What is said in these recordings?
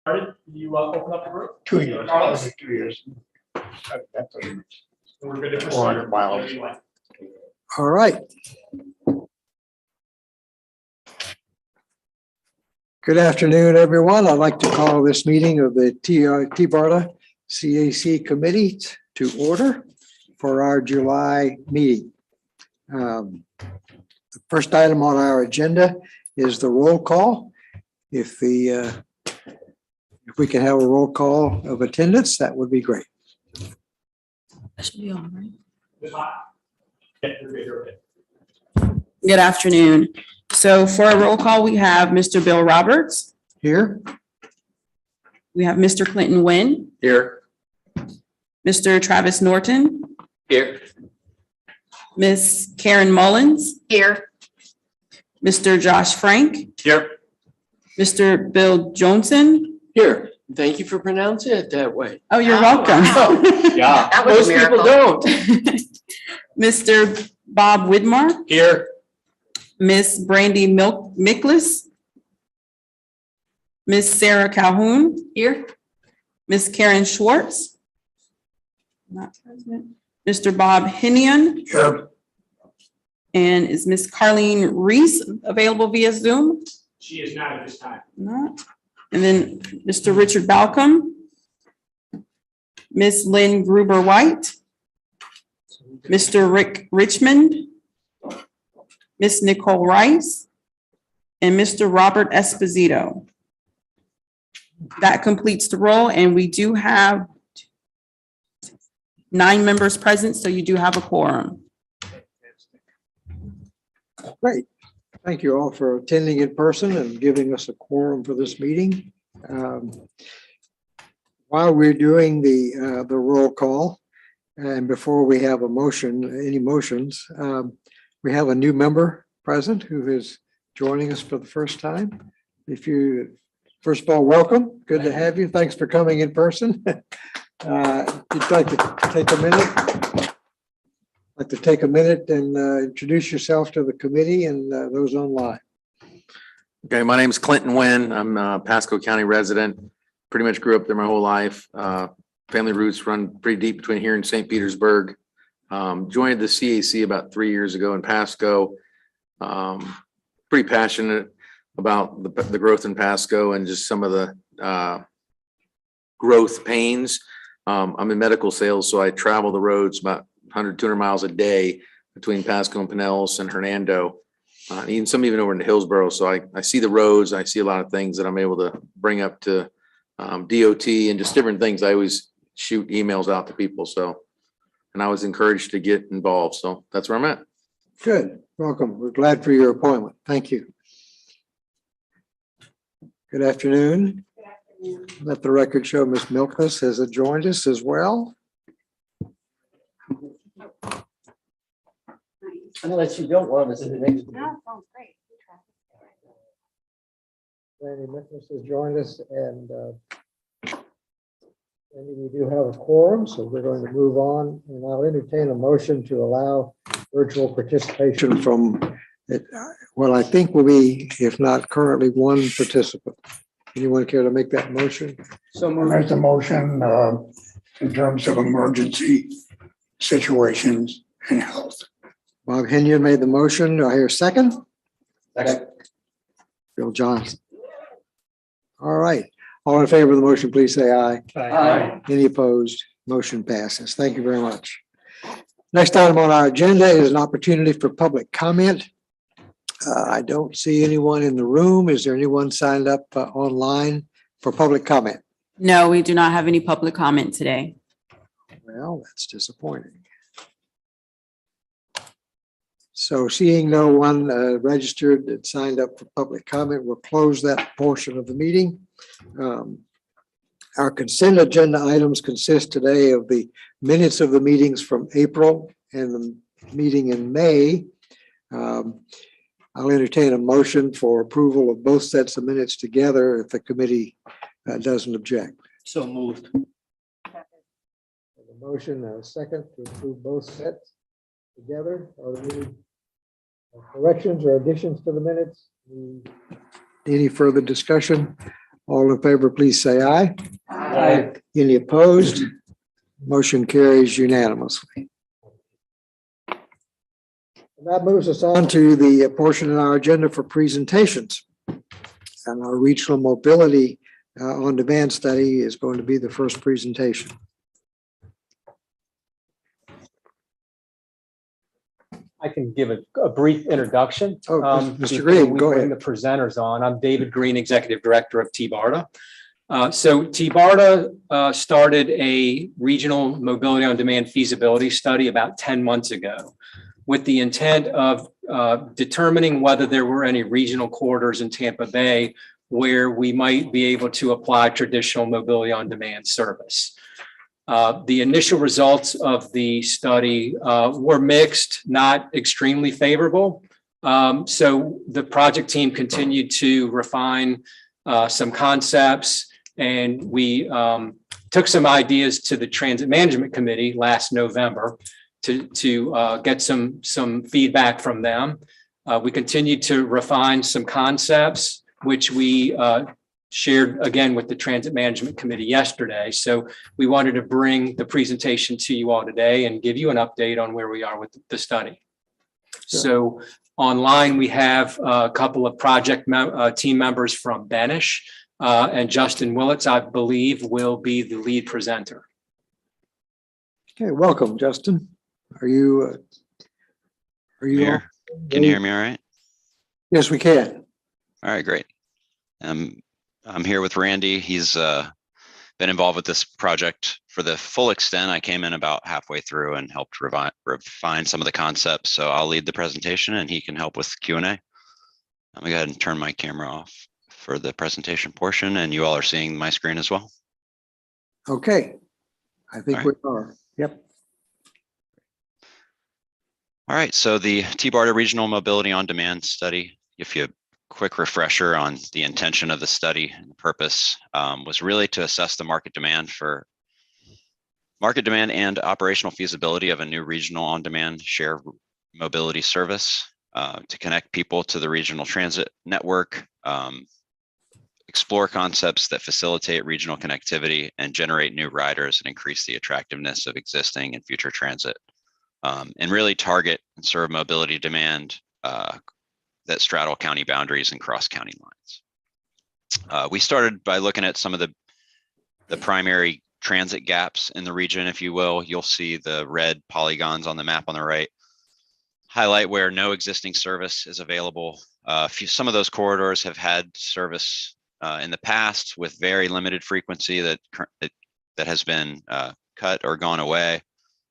Started, you open up the group? 2 years. Carlos? 2 years. We're good to proceed. 400 miles. Whatever you want. All right. Good afternoon, everyone. I'd like to call this meeting of the Tbarda CAC Committee to order for our July meeting. The first item on our agenda is the roll call. If we can have a roll call of attendance, that would be great. That should be on, right? Good luck. Yeah, you're good, you're okay. Good afternoon. So for a roll call, we have Mr. Bill Roberts. Here, We have Mr. Clinton Nguyen, Here. Mr. Travis Norton, Here. Miss Karen Mullins. Here. Mr. Josh Frank, Here. Mr. Bill Johnson. Here. Thank you for pronouncing it that way. Oh, you're welcome. Yeah. That was a Most people miracle. don't. Mr. Bob Widmar, Here. Miss Brandy Miklas, Miss Sarah Calhoun. Here. Miss Karen Schwartz. Not present. Mr. Bob Hinian. Here. And is Miss Carleen Reese available via Zoom? She is not at this time. Not. And then Mr. Richard Balcom. Miss Lynn Gruber White. Mr. Rick Richmond. Miss Nicole Rice. And Mr. Robert Esposito. That completes the roll, and we do have 9 members present, so you do have a quorum. great. Thank you all for attending in person and giving us a quorum for this meeting. While we're doing the roll call, and before we have a motion, any motions, we have a new member present who is joining us for the first time. First of all, welcome. Good to have you. Thanks for coming in person. You'd like to take a minute? Like to take a minute and introduce yourself to the committee and those online. Okay, my name is Clinton Nguyen. I'm a Pasco County resident. Pretty much grew up there my whole life. Family roots run pretty deep between here and St. Petersburg. Joined the CAC about 3 years ago in Pasco. Pretty passionate about the growth in Pasco and just some of the growth pains. I'm in medical sales, so I travel the roads about 100, 200 miles a day between Pasco and Pinellas and Hernando. Even over into Hillsborough. So I see the roads. I see a lot of things that I'm able to bring up to DOT and just different things. I always shoot emails out to people. So, and I was encouraged to get involved. So that's where I'm at. Good. Welcome. We're glad for your appointment. Thank you. Good afternoon. Let the record show Ms. Milkness has joined us as well. Unless you don't want to sit next to me. No, sounds great. Randy Milkness has joined us and we do have a quorum, so we're going to move on and I'll entertain a motion to allow virtual participation from what I think will be, if not currently, 1 participant. Anyone care to make that motion? So there's a motion in terms of emergency situations and health. Bob Hinian made the motion. Do I hear a second? Second. Bill Johnson. All right. All in favor of the motion, please say aye. Aye. Any opposed? Motion passes. Thank you very much. Next item on our agenda is an opportunity for public comment. I don't see anyone in the room. Is there anyone signed up online for public comment? No, we do not have any public comment today. Well, that's disappointing. So seeing no one registered and signed up for public comment, we'll close that portion of the meeting. Our consent agenda items consist today of the minutes of the meetings from April and the meeting in May. I'll entertain a motion for approval of both sets of minutes together if the committee doesn't object. So moved. A motion and a second to approve both sets together. Are there any corrections or additions to the minutes? Any further discussion? All in favor, please say aye. Aye. Any opposed? Motion carries unanimously. That moves us on to the portion in our agenda for presentations. And our regional mobility on-demand study is going to be the first presentation. I can give a brief introduction. Oh, Mr. before Green, we go bring ahead. the presenters on. I'm David Green, Executive Director of TBARTA. So TBARTA started a regional mobility on demand feasibility study about 10 months ago with the intent of determining whether there were any regional corridors in Tampa Bay where we might be able to apply traditional mobility on demand service. The initial results of the study were mixed, not extremely favorable. So the project team continued to refine some concepts, and we took some ideas to the Transit Management Committee last November to get some feedback from them. We continued to refine some concepts, which we shared again with the Transit Management Committee yesterday. So we wanted to bring the presentation to you all today and give you an update on where we are with the study. Sure. So online, we have a couple of project team members from Benish, and Justin Willits, I believe, will be the lead presenter. Okay, welcome, Justin. Are you Can you hear me all right? Yes, we can. All right, great. I'm here with Randy. He's been involved with this project for the full extent. I came in about halfway through and helped refine some of the concepts. So I'll lead the presentation and he can help with Q&A. I'm gonna go ahead and turn my camera off for the presentation portion, and you all are seeing my screen as well. Okay. I think All we are. Yep. All right, so the TBARTA Regional Mobility on Demand Study, if you quick refresher on the intention of the study and the purpose, was really to assess the market demand and operational feasibility of a new regional on-demand share mobility service to connect people to the regional transit network, explore concepts that facilitate regional connectivity and generate new riders and increase the attractiveness of existing and future transit, and really target and serve mobility demand that straddle county boundaries and cross county lines. We started by looking at some of the primary transit gaps in the region, if you will. You'll see the red polygons on the map on the right highlight where no existing service is available. Some of those corridors have had service in the past with very limited frequency that has been cut or gone away.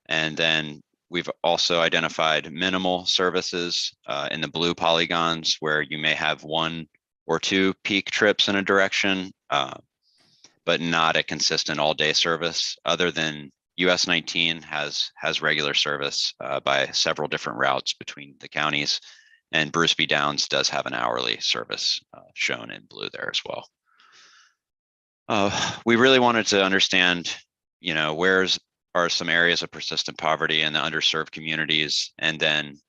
And then we've also identified minimal services in the blue polygons where you may have 1 or 2 peak trips in a direction, but not a consistent all-day service. Other than US 19 has regular service by several different routes between the counties, and Bruce B. Downs does have an hourly service shown in blue there as well. We really wanted to understand, where are some areas of persistent poverty in the underserved communities, and then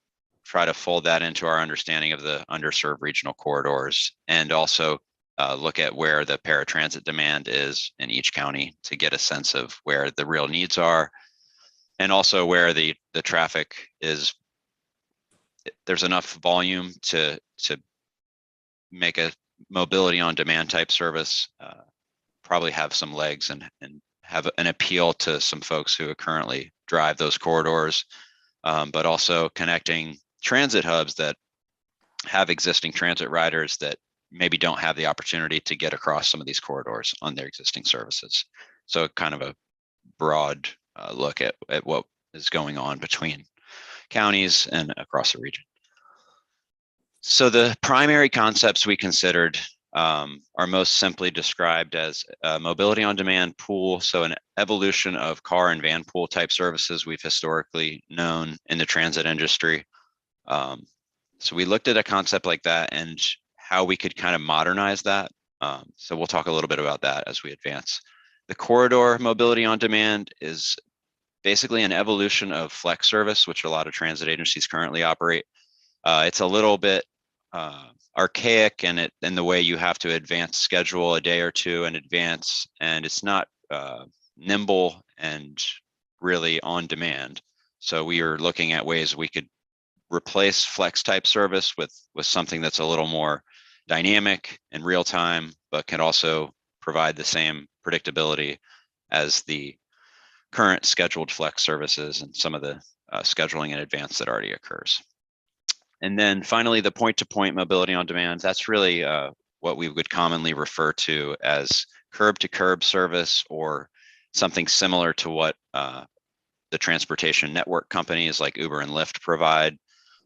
try to fold that into our understanding of the underserved regional corridors, and also look at where the paratransit demand is in each county to get a sense of where the real needs are, and also where the traffic is. There's enough volume to make a mobility on demand type service, probably have some legs and have an appeal to some folks who currently drive those corridors, but also connecting transit hubs that have existing transit riders that maybe don't have the opportunity to get across some of these corridors on their existing services. So kind of a broad look at what is going on between counties and across the region. So the primary concepts we considered are most simply described as a mobility on demand pool. So an evolution of car and van pool type services we've historically known in the transit industry. So we looked at a concept like that and how we could kind of modernize that. So we'll talk a little bit about that as we advance. The corridor mobility on demand is basically an evolution of flex service, which a lot of transit agencies currently operate. It's a little bit archaic and the way you have to advance schedule a day or two in advance, and it's not nimble and really on demand. So we are looking at ways we could replace flex type service with something that's a little more dynamic and real time, but can also provide the same predictability as the current scheduled flex services and some of the scheduling in advance that already occurs. And then finally, the point-to-point mobility on demand, that's really what we would commonly refer to as curb-to-curb service, or something similar to what the transportation network companies like Uber and Lyft provide,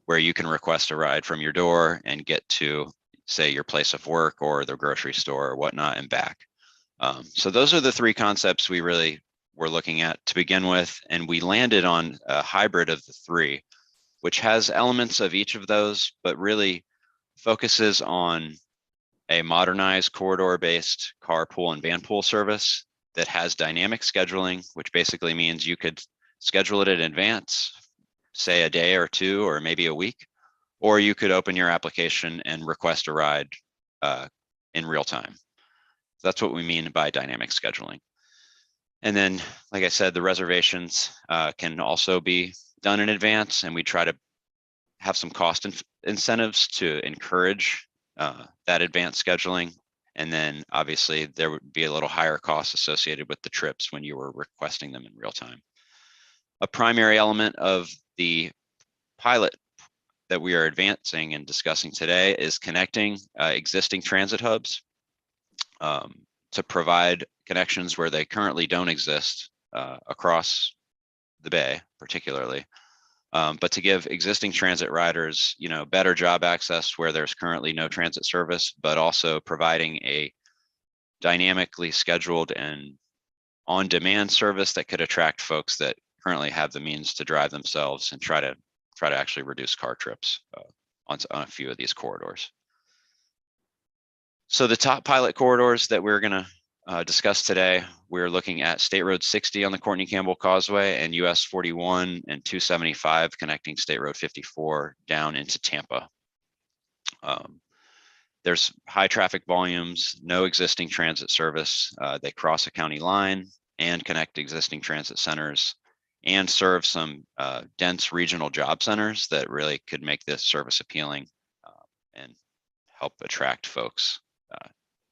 where you can request a ride from your door and get to, say, your place of work or the grocery store or whatnot and back. So those are the three concepts we really were looking at to begin with, and we landed on a hybrid of the three, which has elements of each of those, but really focuses on a modernized corridor-based carpool and vanpool service that has dynamic scheduling, which basically means you could schedule it in advance, say a day or two, or maybe a week, or you could open your application and request a ride in real time. That's what we mean by dynamic scheduling. And then, like I said, the reservations can also be done in advance, and we try to have some cost incentives to encourage that advanced scheduling. And then obviously there would be a little higher cost associated with the trips when you were requesting them in real time. A primary element of the pilot that we are advancing and discussing today is connecting existing transit hubs to provide connections where they currently don't exist across the Bay, particularly, but to give existing transit riders, better job access where there's currently no transit service, but also providing a dynamically scheduled and on-demand service that could attract folks that currently have the means to drive themselves and try to actually reduce car trips on a few of these corridors. So the top pilot corridors that we're going to discuss today, we're looking at State Road 60 on the Courtney Campbell Causeway and US 41 and 275 connecting State Road 54 down into Tampa. There's high traffic volumes, no existing transit service. They cross a county line and connect existing transit centers and serve some dense regional job centers that really could make this service appealing and help attract folks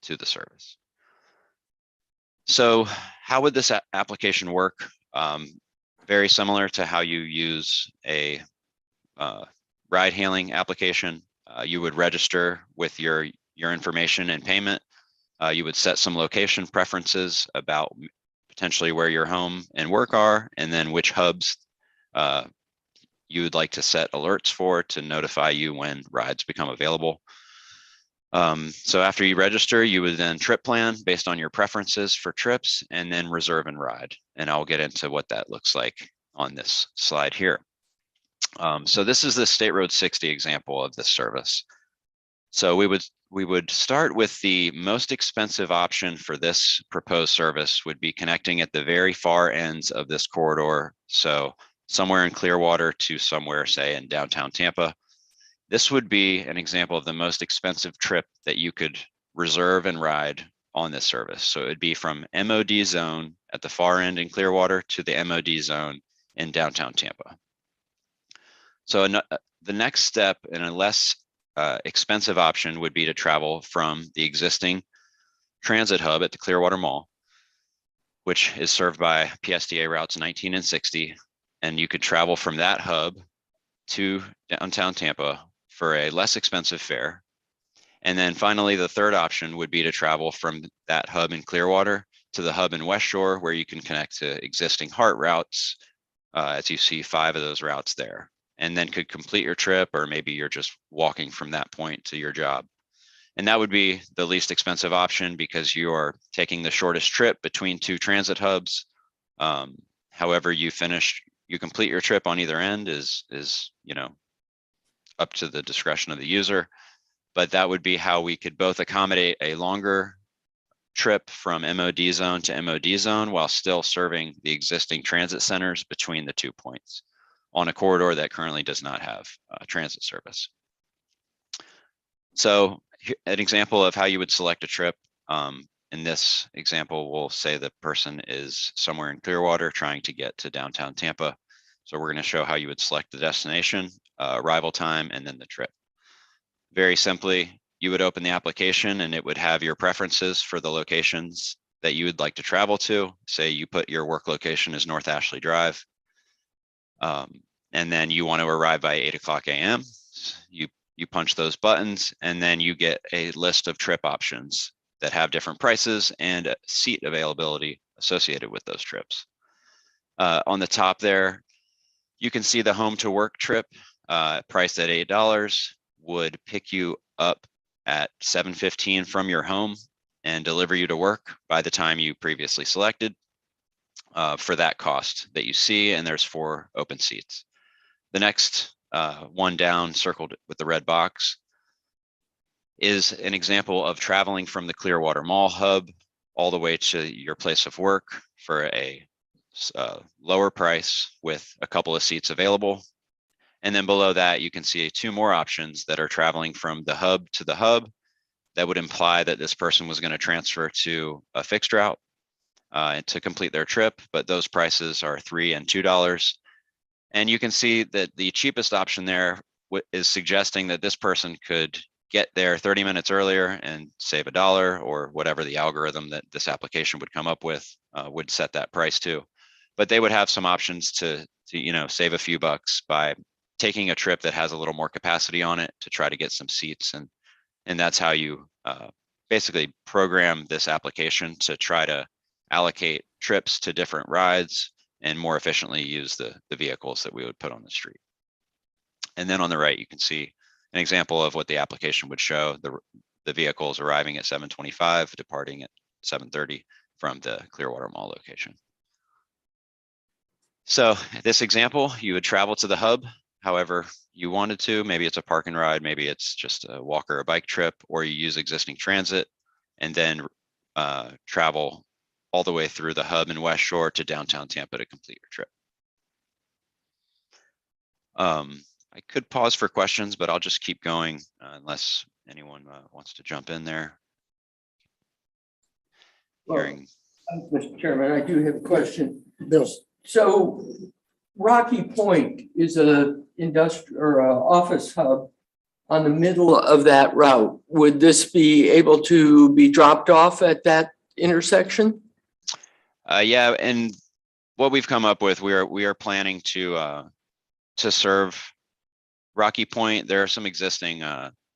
to the service. So how would this application work? Very similar to how you use a ride hailing application. You would register with your information and payment. You would set some location preferences about potentially where your home and work are, and then which hubs you would like to set alerts for to notify you when rides become available. So after you register, you would then trip plan based on your preferences for trips and then reserve and ride. And I'll get into what that looks like on this slide here. So this is the State Road 60 example of this service. So we would start with the most expensive option for this proposed service would be connecting at the very far ends of this corridor. So somewhere in Clearwater to somewhere, say, in downtown Tampa. This would be an example of the most expensive trip that you could reserve and ride on this service. So it would be from MOD zone at the far end in Clearwater to the MOD zone in downtown Tampa. So the next step in a less expensive option would be to travel from the existing transit hub at the Clearwater Mall, which is served by PSDA routes 19 and 60. And you could travel from that hub to downtown Tampa for a less expensive fare. And then finally, the third option would be to travel from that hub in Clearwater to the hub in West Shore, where you can connect to existing HART routes, as you see 5 of those routes there, and then could complete your trip, or maybe you're just walking from that point to your job. And that would be the least expensive option because you're taking the shortest trip between 2 transit hubs. However you complete your trip on either end is up to the discretion of the user, but that would be how we could both accommodate a longer trip from MOD zone to MOD zone while still serving the existing transit centers between the 2 points on a corridor that currently does not have transit service. So an example of how you would select a trip. In this example, we'll say the person is somewhere in Clearwater trying to get to downtown Tampa. So we're going to show how you would select the destination, arrival time, and then the trip. Very simply, you would open the application and it would have your preferences for the locations that you would like to travel to. Say you put your work location as North Ashley Drive. And then you want to arrive by 8:00 a.m. You punch those buttons and then you get a list of trip options that have different prices and seat availability associated with those trips. On the top there, you can see the home to work trip priced at $8 would pick you up at 7:15 from your home and deliver you to work by the time you previously selected for that cost that you see, and there's 4 open seats. The next one down, circled with the red box, is an example of traveling from the Clearwater Mall hub all the way to your place of work for a lower price with a couple of seats available. And then below that, you can see 2 more options that are traveling from the hub to the hub. That would imply that this person was going to transfer to a fixed route to complete their trip, but those prices are $3 and $2. And you can see that the cheapest option there is suggesting that this person could get there 30 minutes earlier and save $1, or whatever the algorithm that this application would come up with would set that price to. But they would have some options to save a few bucks by taking a trip that has a little more capacity on it to try to get some seats. And that's how you basically program this application to try to allocate trips to different rides and more efficiently use the vehicles that we would put on the street. And then on the right, you can see an example of what the application would show. The vehicles arriving at 7:25, departing at 7:30 from the Clearwater Mall location. So this example, you would travel to the hub however you wanted to. Maybe it's a park and ride, maybe it's just a walk or a bike trip, or you use existing transit and then travel all the way through the hub in West Shore to downtown Tampa to complete your trip. I could pause for questions, but I'll just keep going unless anyone wants to jump in there. Well, Mr. Chairman, I do have a question. Bill. So Rocky Point is a industrial or a office hub on the middle of that route. Would this be able to be dropped off at that intersection? Yeah, and what we've come up with, we are planning to serve Rocky Point. There are some existing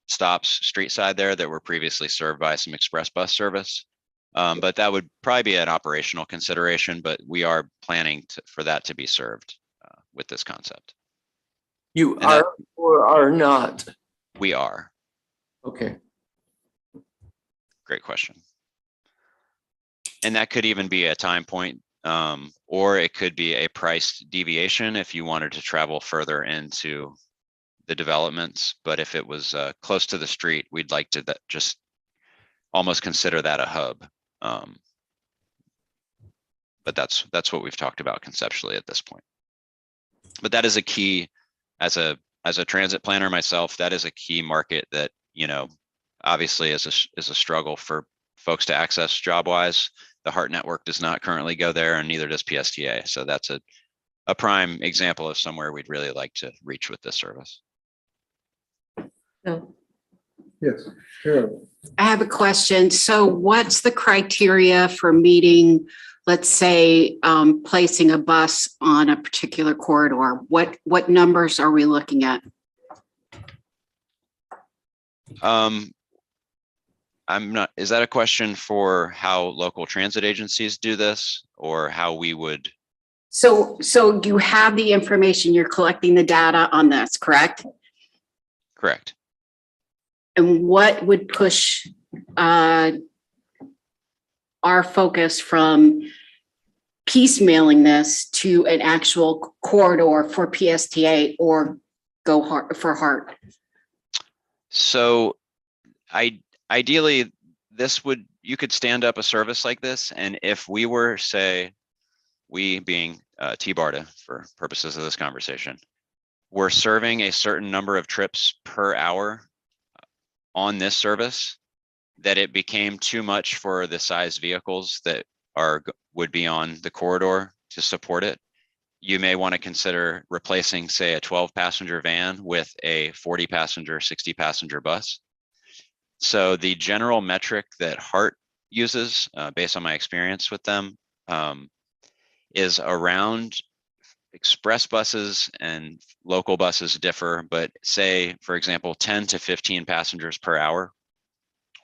stops street side there that were previously served by some express bus service. But that would probably be an operational consideration, but we are planning for that to be served with this concept. You are or are not? We are. Okay. Great question. And that could even be a time point, or it could be a price deviation if you wanted to travel further into the developments. But if it was close to the street, we'd like to just almost consider that a hub. But that's what we've talked about conceptually at this point. But that is a key, as a transit planner myself, that is a key market that, obviously is a struggle for folks to access job wise. The HART network does not currently go there, and neither does PSTA. So that's a prime example of somewhere we'd really like to reach with this service. No. Yes, sure. I have a question. So what's the criteria for meeting, let's say, placing a bus on a particular corridor? What numbers are we looking at? Is that a question for how local transit agencies do this, or how we would? So you have the information, you're collecting the data on this, correct? Correct. And what would push our focus from piecemealing this to an actual corridor for PSTA or go hard for HART? So ideally, you could stand up a service like this, and if we were, say, we being Tbarda for purposes of this conversation, we're serving a certain number of trips per hour on this service that it became too much for the size vehicles that would be on the corridor to support it, you may want to consider replacing, say, a 12-passenger van with a 40-passenger, 60-passenger bus. So the general metric that HART uses, based on my experience with them, is around express buses, and local buses differ, but say, for example, 10 to 15 passengers per hour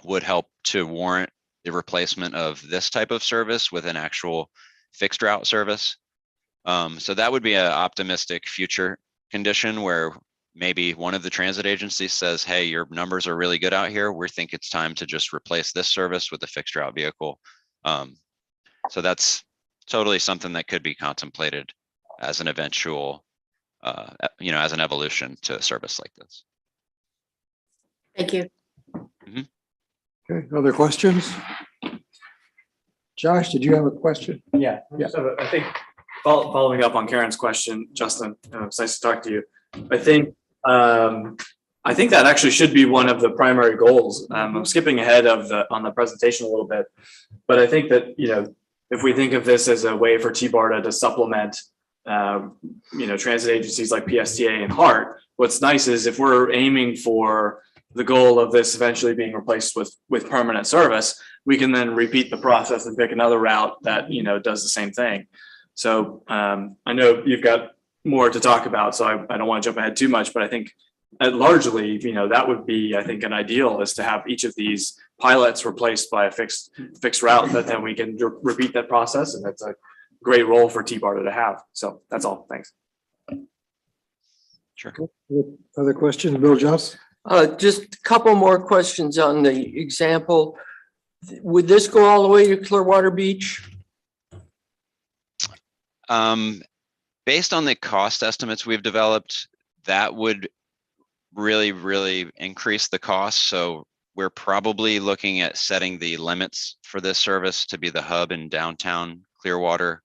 would help to warrant the replacement of this type of service with an actual fixed route service. So that would be an optimistic future condition where maybe one of the transit agencies says, hey, your numbers are really good out here. We think it's time to just replace this service with a fixed route vehicle. So that's totally something that could be contemplated as an eventual, as an evolution to a service like this. Thank you. Okay, other questions? Josh, did you have a question? Yeah. Yeah. So I think following up on Karen's question, Justin, it's nice to talk to you. I think that actually should be one of the primary goals. I'm skipping ahead on the presentation a little bit, but I think that, if we think of this as a way for TBARTA to supplement, transit agencies like PSTA and HART, what's nice is if we're aiming for the goal of this eventually being replaced with permanent service, we can then repeat the process and pick another route that, does the same thing. So I know you've got more to talk about, so I don't want to jump ahead too much, but I think largely, that would be, I think, an ideal is to have each of these pilots replaced by a fixed route that then we can repeat that process. And that's a great role for TBARTA to have. So that's all. Thanks. Sure. Other questions, Bill Johnson? Just a couple more questions on the example. Would this go all the way to Clearwater Beach? Based on the cost estimates we've developed, that would really, really increase the cost. So we're probably looking at setting the limits for this service to be the hub in downtown Clearwater.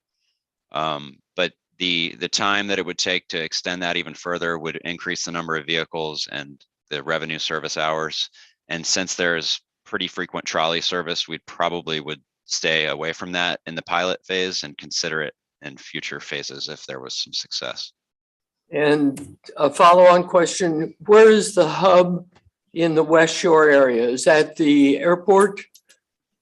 But the time that it would take to extend that even further would increase the number of vehicles and the revenue service hours. And since there's pretty frequent trolley service, we probably would stay away from that in the pilot phase and consider it in future phases if there was some success. And a follow-on question, where is the hub in the West Shore area? Is that the airport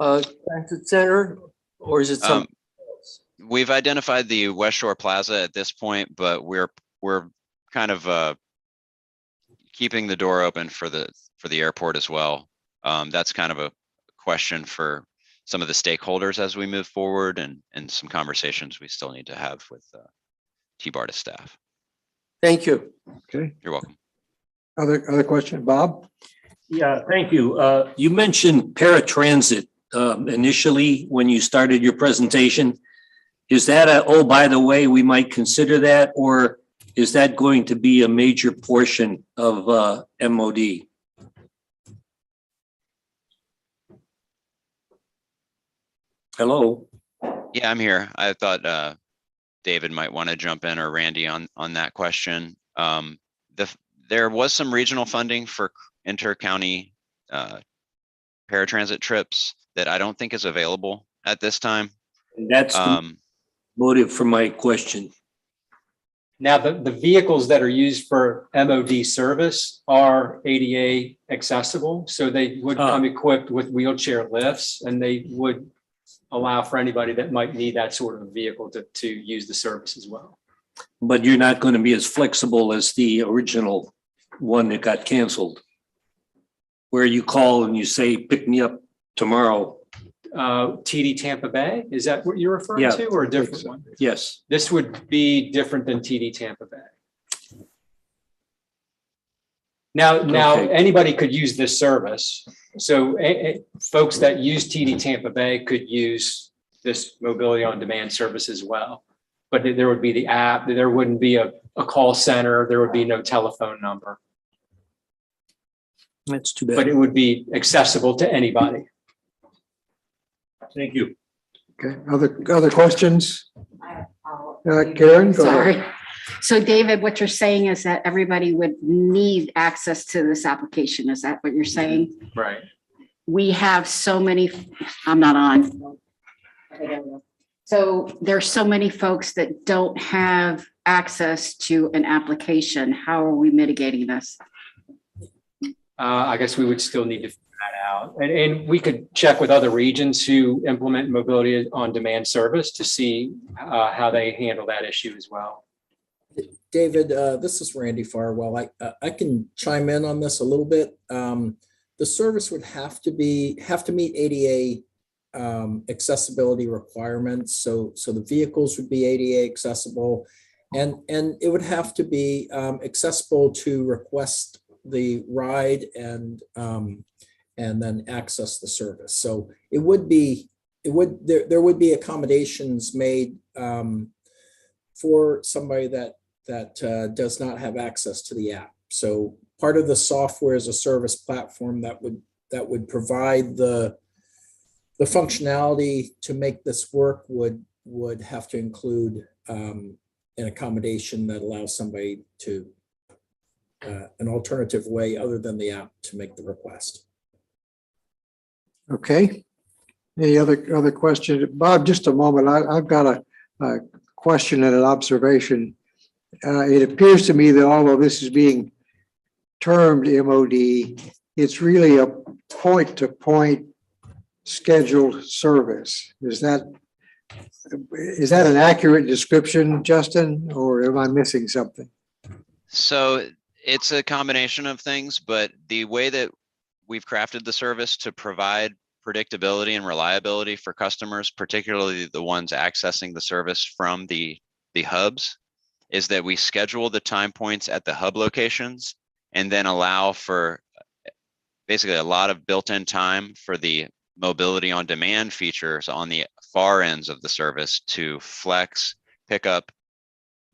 transit center, or is it something else? We've identified the West Shore Plaza at this point, but we're kind of keeping the door open for the airport as well. That's kind of a question for some of the stakeholders as we move forward, and some conversations we still need to have with TBARTA staff. Thank you. Okay. You're welcome. Other question, Bob? Yeah, thank you. You mentioned paratransit initially when you started your presentation. Is that oh, by the way, we might consider that, or is that going to be a major portion of MOD? Hello? Yeah, I'm here. I thought David might want to jump in, or Randy on that question. There was some regional funding for inter-county paratransit trips that I don't think is available at this time. And that's the motive for my question. Now, the vehicles that are used for MOD service are ADA accessible, so they would come equipped with wheelchair lifts, and they would allow for anybody that might need that sort of vehicle to use the service as well. But you're not going to be as flexible as the original one that got canceled, where you call and you say, pick me up tomorrow. TD Tampa Bay, is that what you're referring Yeah. to, or a different one? Yes. This would be different than TD Tampa Bay. Now, Okay. anybody could use this service. So folks that use TD Tampa Bay could use this mobility on demand service as well. But there would be the app, there wouldn't be a call center, there would be no telephone number, That's too but bad. it would be accessible to anybody. Thank you. Okay, other questions? Karen, go ahead. Sorry. So David, what you're saying is that everybody would need access to this application. Is that what you're saying? Right. We have so many, I'm not on. So there's so many folks that don't have access to an application. How are we mitigating this? I guess we would still need to figure that out. And we could check with other regions who implement mobility on demand service to see how they handle that issue as well. David, this is Randy Farwell. I can chime in on this a little bit. The service would have to meet ADA accessibility requirements. So the vehicles would be ADA accessible, and it would have to be accessible to request the ride and then access the service. So there would be accommodations made for somebody that does not have access to the app. So part of the software as a service platform that would provide the functionality to make this work would have to include an accommodation that allows somebody to an alternative way other than the app to make the request. Okay. Any other questions? Bob, just a moment. I've got a question and an observation. It appears to me that although this is being termed MOD, it's really a point-to-point scheduled service. Is that an accurate description, Justin, or am I missing something? So it's a combination of things, but the way that we've crafted the service to provide predictability and reliability for customers, particularly the ones accessing the service from the hubs, is that we schedule the time points at the hub locations and then allow for basically a lot of built-in time for the mobility on demand features on the far ends of the service to flex, pick up,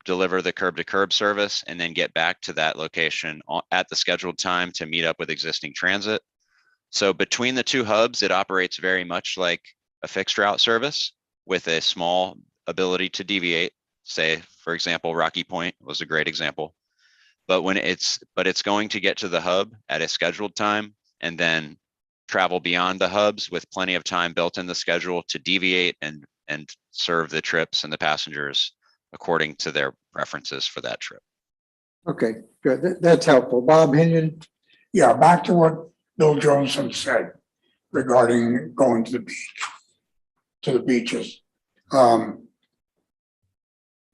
deliver the curb to curb service, and then get back to that location at the scheduled time to meet up with existing transit. So between the two hubs, it operates very much like a fixed route service with a small ability to deviate. Say, for example, Rocky Point was a great example. But it's going to get to the hub at a scheduled time and then travel beyond the hubs with plenty of time built in the schedule to deviate and serve the trips and the passengers according to their preferences for that trip. Okay, good. That's helpful. Bob Hinion? Yeah, back to what Bill Johnson said regarding going to the beaches.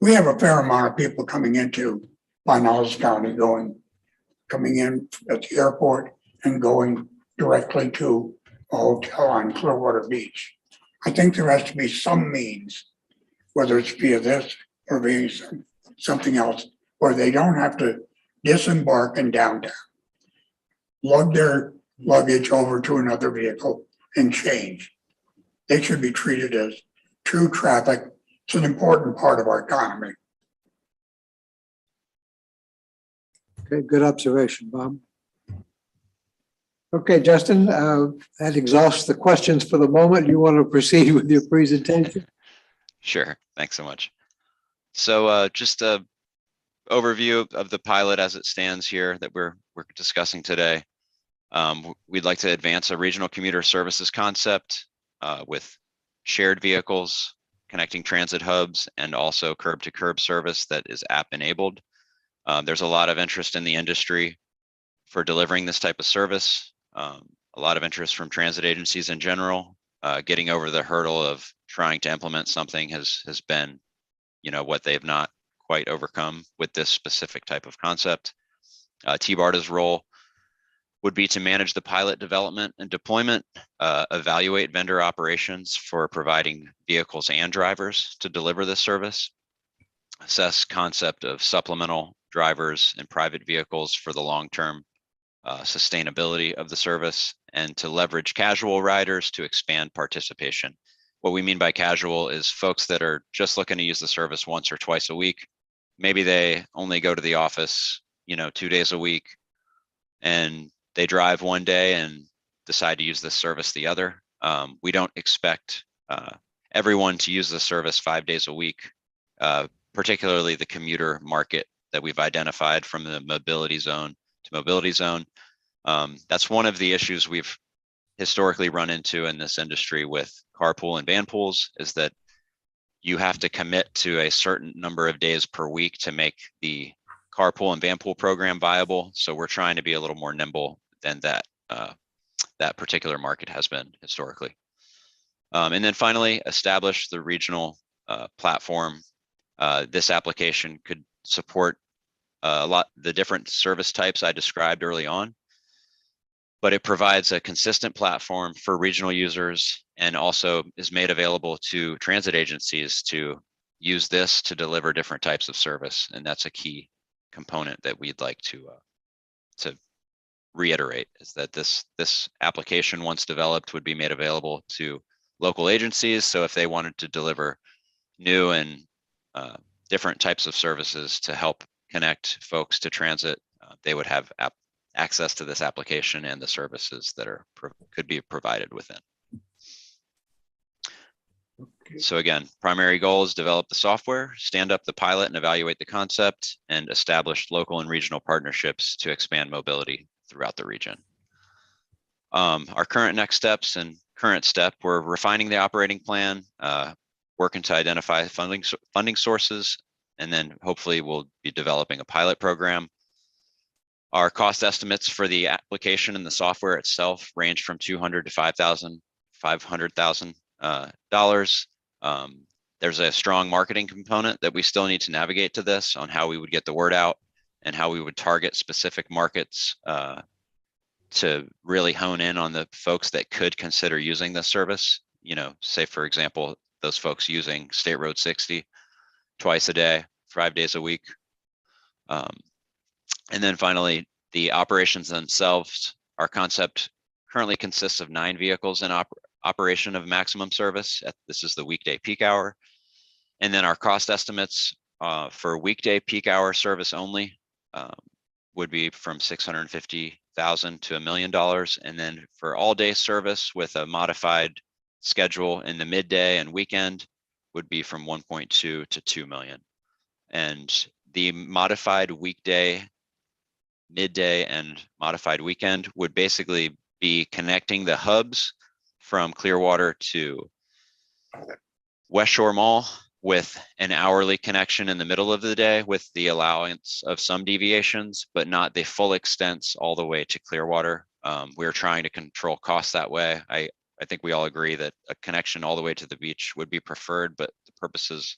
We have a fair amount of people coming into Pinellas County coming in at the airport and going directly to a hotel on Clearwater Beach. I think there has to be some means, whether it's via this or via something else, where they don't have to disembark in downtown, lug their luggage over to another vehicle and change. They should be treated as true traffic. It's an important part of our economy. Okay, good observation, Bob. Okay, Justin, that exhausts the questions for the moment. You want to proceed with your presentation? Sure, thanks so much. So just a overview of the pilot as it stands here that we're discussing today. We'd like to advance a regional commuter services concept with shared vehicles, connecting transit hubs, and also curb to curb service that is app enabled. There's a lot of interest in the industry for delivering this type of service. A lot of interest from transit agencies in general. Getting over the hurdle of trying to implement something has been, what they've not quite overcome with this specific type of concept. Tbarda's role would be to manage the pilot development and deployment, evaluate vendor operations for providing vehicles and drivers to deliver this service, assess concept of supplemental drivers and private vehicles for the long-term sustainability of the service, and to leverage casual riders to expand participation. What we mean by casual is folks that are just looking to use the service once or twice a week. Maybe they only go to the office, 2 days a week, and they drive one day and decide to use this service the other. We don't expect everyone to use the service 5 days a week, particularly the commuter market that we've identified from the mobility zone to mobility zone. That's one of the issues we've historically run into in this industry with carpool and van pools, is that you have to commit to a certain number of days per week to make the carpool and van pool program viable. So we're trying to be a little more nimble than that that particular market has been historically. And then finally, establish the regional platform. This application could support a lot the different service types I described early on, but it provides a consistent platform for regional users and also is made available to transit agencies to use this to deliver different types of service. And that's a key component that we'd like to reiterate, is that this application, once developed, would be made available to local agencies. So if they wanted to deliver new and different types of services to help connect folks to transit, they would have access to this application and the services that are could be provided within. So again, primary goal is develop the software, stand up the pilot and evaluate the concept, and establish local and regional partnerships to expand mobility throughout the region. Our current next steps and current step, we're refining the operating plan, working to identify funding sources, and then hopefully we'll be developing a pilot program. Our cost estimates for the application and the software itself range from $200,000 to $500,000. There's a strong marketing component that we still need to navigate to this, on how we would get the word out and how we would target specific markets to really hone in on the folks that could consider using this service. You know, say for example, those folks using State Road 60 twice a day, 5 days a week. And then finally, the operations themselves. Our concept currently consists of 9 vehicles in operation of maximum service. This is the weekday peak hour. And then our cost estimates for weekday peak hour service only would be from $650,000 to $1 million. And then for all day service with a modified schedule in the midday and weekend would be from 1.2 to 2 million. And the modified weekday, midday, and modified weekend would basically be connecting the hubs from Clearwater to West Shore Mall with an hourly connection in the middle of the day, with the allowance of some deviations, but not the full extent all the way to Clearwater. We're trying to control costs that way. I think we all agree that a connection all the way to the beach would be preferred, but the purposes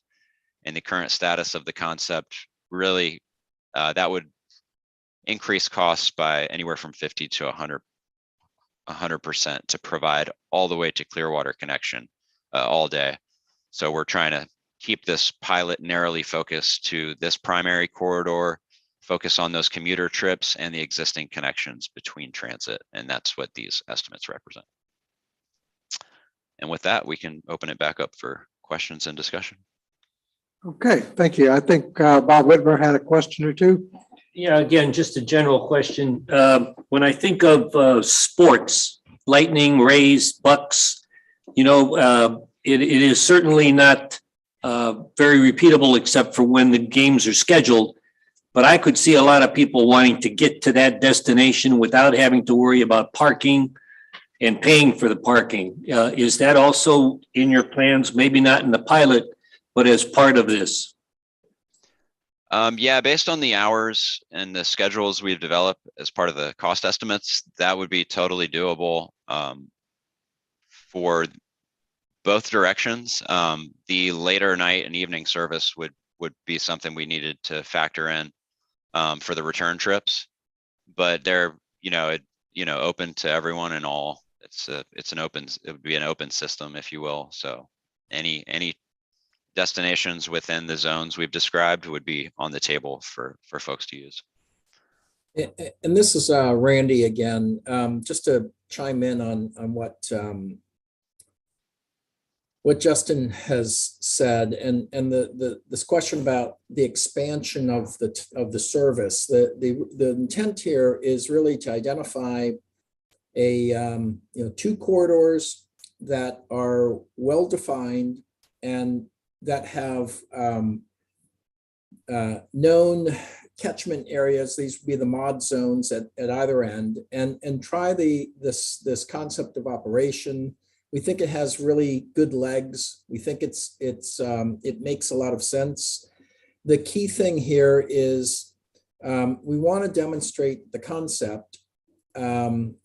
and the current status of the concept, really that would increase costs by anywhere from 50 to 100% to provide all the way to Clearwater connection all day. So we're trying to keep this pilot narrowly focused to this primary corridor, focus on those commuter trips and the existing connections between transit. And that's what these estimates represent. And with that, we can open it back up for questions and discussion. Okay, thank you. I think Bob Whitmer had a question or two. Yeah, again, just a general question. When I think of sports, Lightning, Rays, Bucks, you know, it is certainly not very repeatable except for when the games are scheduled. But I could see a lot of people wanting to get to that destination without having to worry about parking and paying for the parking. Is that also in your plans? Maybe not in the pilot, but as part of this? Yeah, based on the hours and the schedules we've developed as part of the cost estimates, that would be totally doable for both directions. The later night and evening service would be something we needed to factor in for the return trips, but they're open to everyone and all. It would be an open system, if you will. So any destinations within the zones we've described would be on the table for folks to use. And this is Randy again, just to chime in on what Justin has said, and this question about the expansion of the service. The intent here is really to identify a 2 corridors that are well defined and that have known catchment areas. These would be the mod zones at either end, and try this concept of operation. We think it has really good legs. We think it makes a lot of sense. The key thing here is we want to demonstrate the concept, and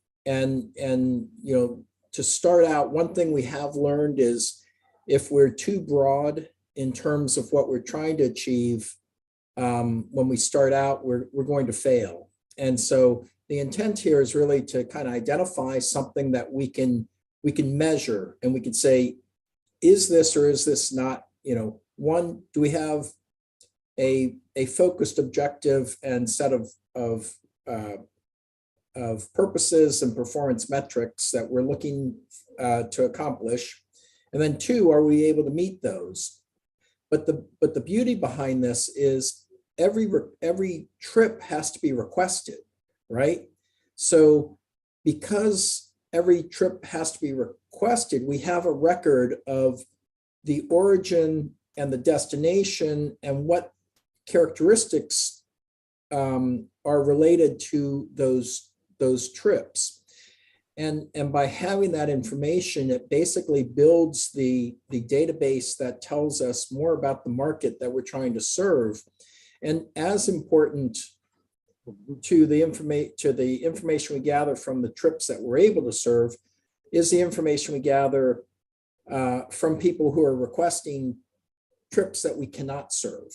to start out, one thing we have learned is if we're too broad in terms of what we're trying to achieve, when we start out, we're going to fail. And so the intent here is really to kind of identify something that we can measure, and we can say, is this or is this not, one, do we have a focused objective and set of purposes and performance metrics that we're looking to accomplish? And then two, are we able to meet those? But the beauty behind this is every trip has to be requested, right? So because every trip has to be requested, we have a record of the origin and the destination and what characteristics are related to those trips. And by having that information, it basically builds the database that tells us more about the market that we're trying to serve. And as important to the information we gather from the trips that we're able to serve is the information we gather from people who are requesting trips that we cannot serve.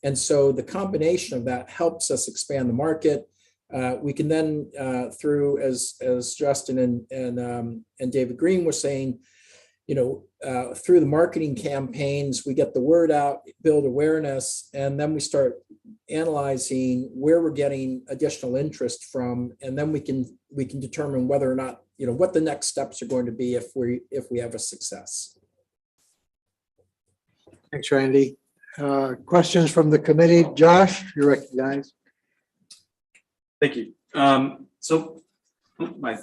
And so the combination of that helps us expand the market. We can then, through, as Justin and David Green were saying, through the marketing campaigns, we get the word out, build awareness, and then we start analyzing where we're getting additional interest from, and then we can determine whether or not, what the next steps are going to be if we have a success. Thanks, Randy. Questions from the committee? Josh, you're recognized. Thank you. So my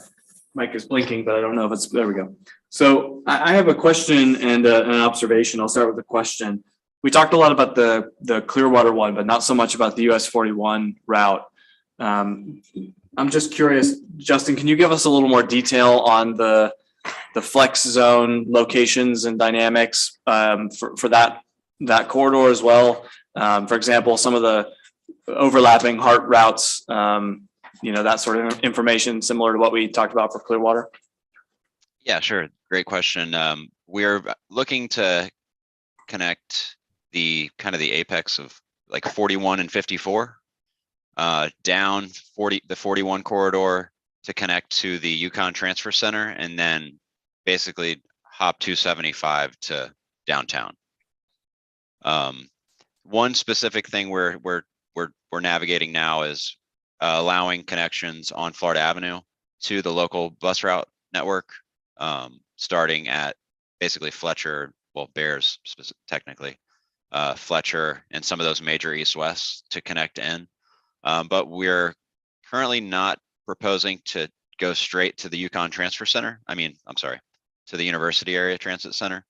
mic is blinking, but I don't know if there we go. So I have a question and an observation. I'll start with the question. We talked a lot about the Clearwater one, but not so much about the US 41 route. I'm just curious, Justin, can you give us a little more detail on the flex zone locations and dynamics for that corridor as well? For example, some of the overlapping heart routes, that sort of information similar to what we talked about for Clearwater? Yeah, sure. Great question. We're looking to connect the apex of like 41 and 54 down the 41 corridor to connect to the Yukon Transfer Center, and then basically hop 275 to downtown. One specific thing we're navigating now is allowing connections on Florida Avenue to the local bus route network, starting at basically Fletcher, Bears technically, Fletcher and some of those major east-west to connect in. But we're currently not proposing to go straight to the Yukon Transfer Center. To the University Area Transit Center,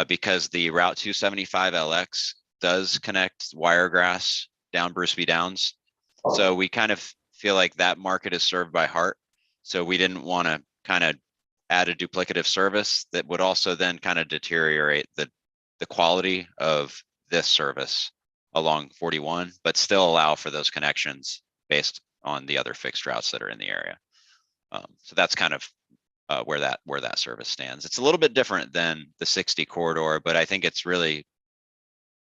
because the Route 275 LX does connect Wiregrass down Bruce B. Downs. So we kind of feel like that market is served by Hart. So we didn't want to kind of add a duplicative service that would also then kind of deteriorate the quality of this service along 41, but still allow for those connections based on the other fixed routes that are in the area. So that's kind of where that service stands. It's a little bit different than the 60 corridor, but I think it's really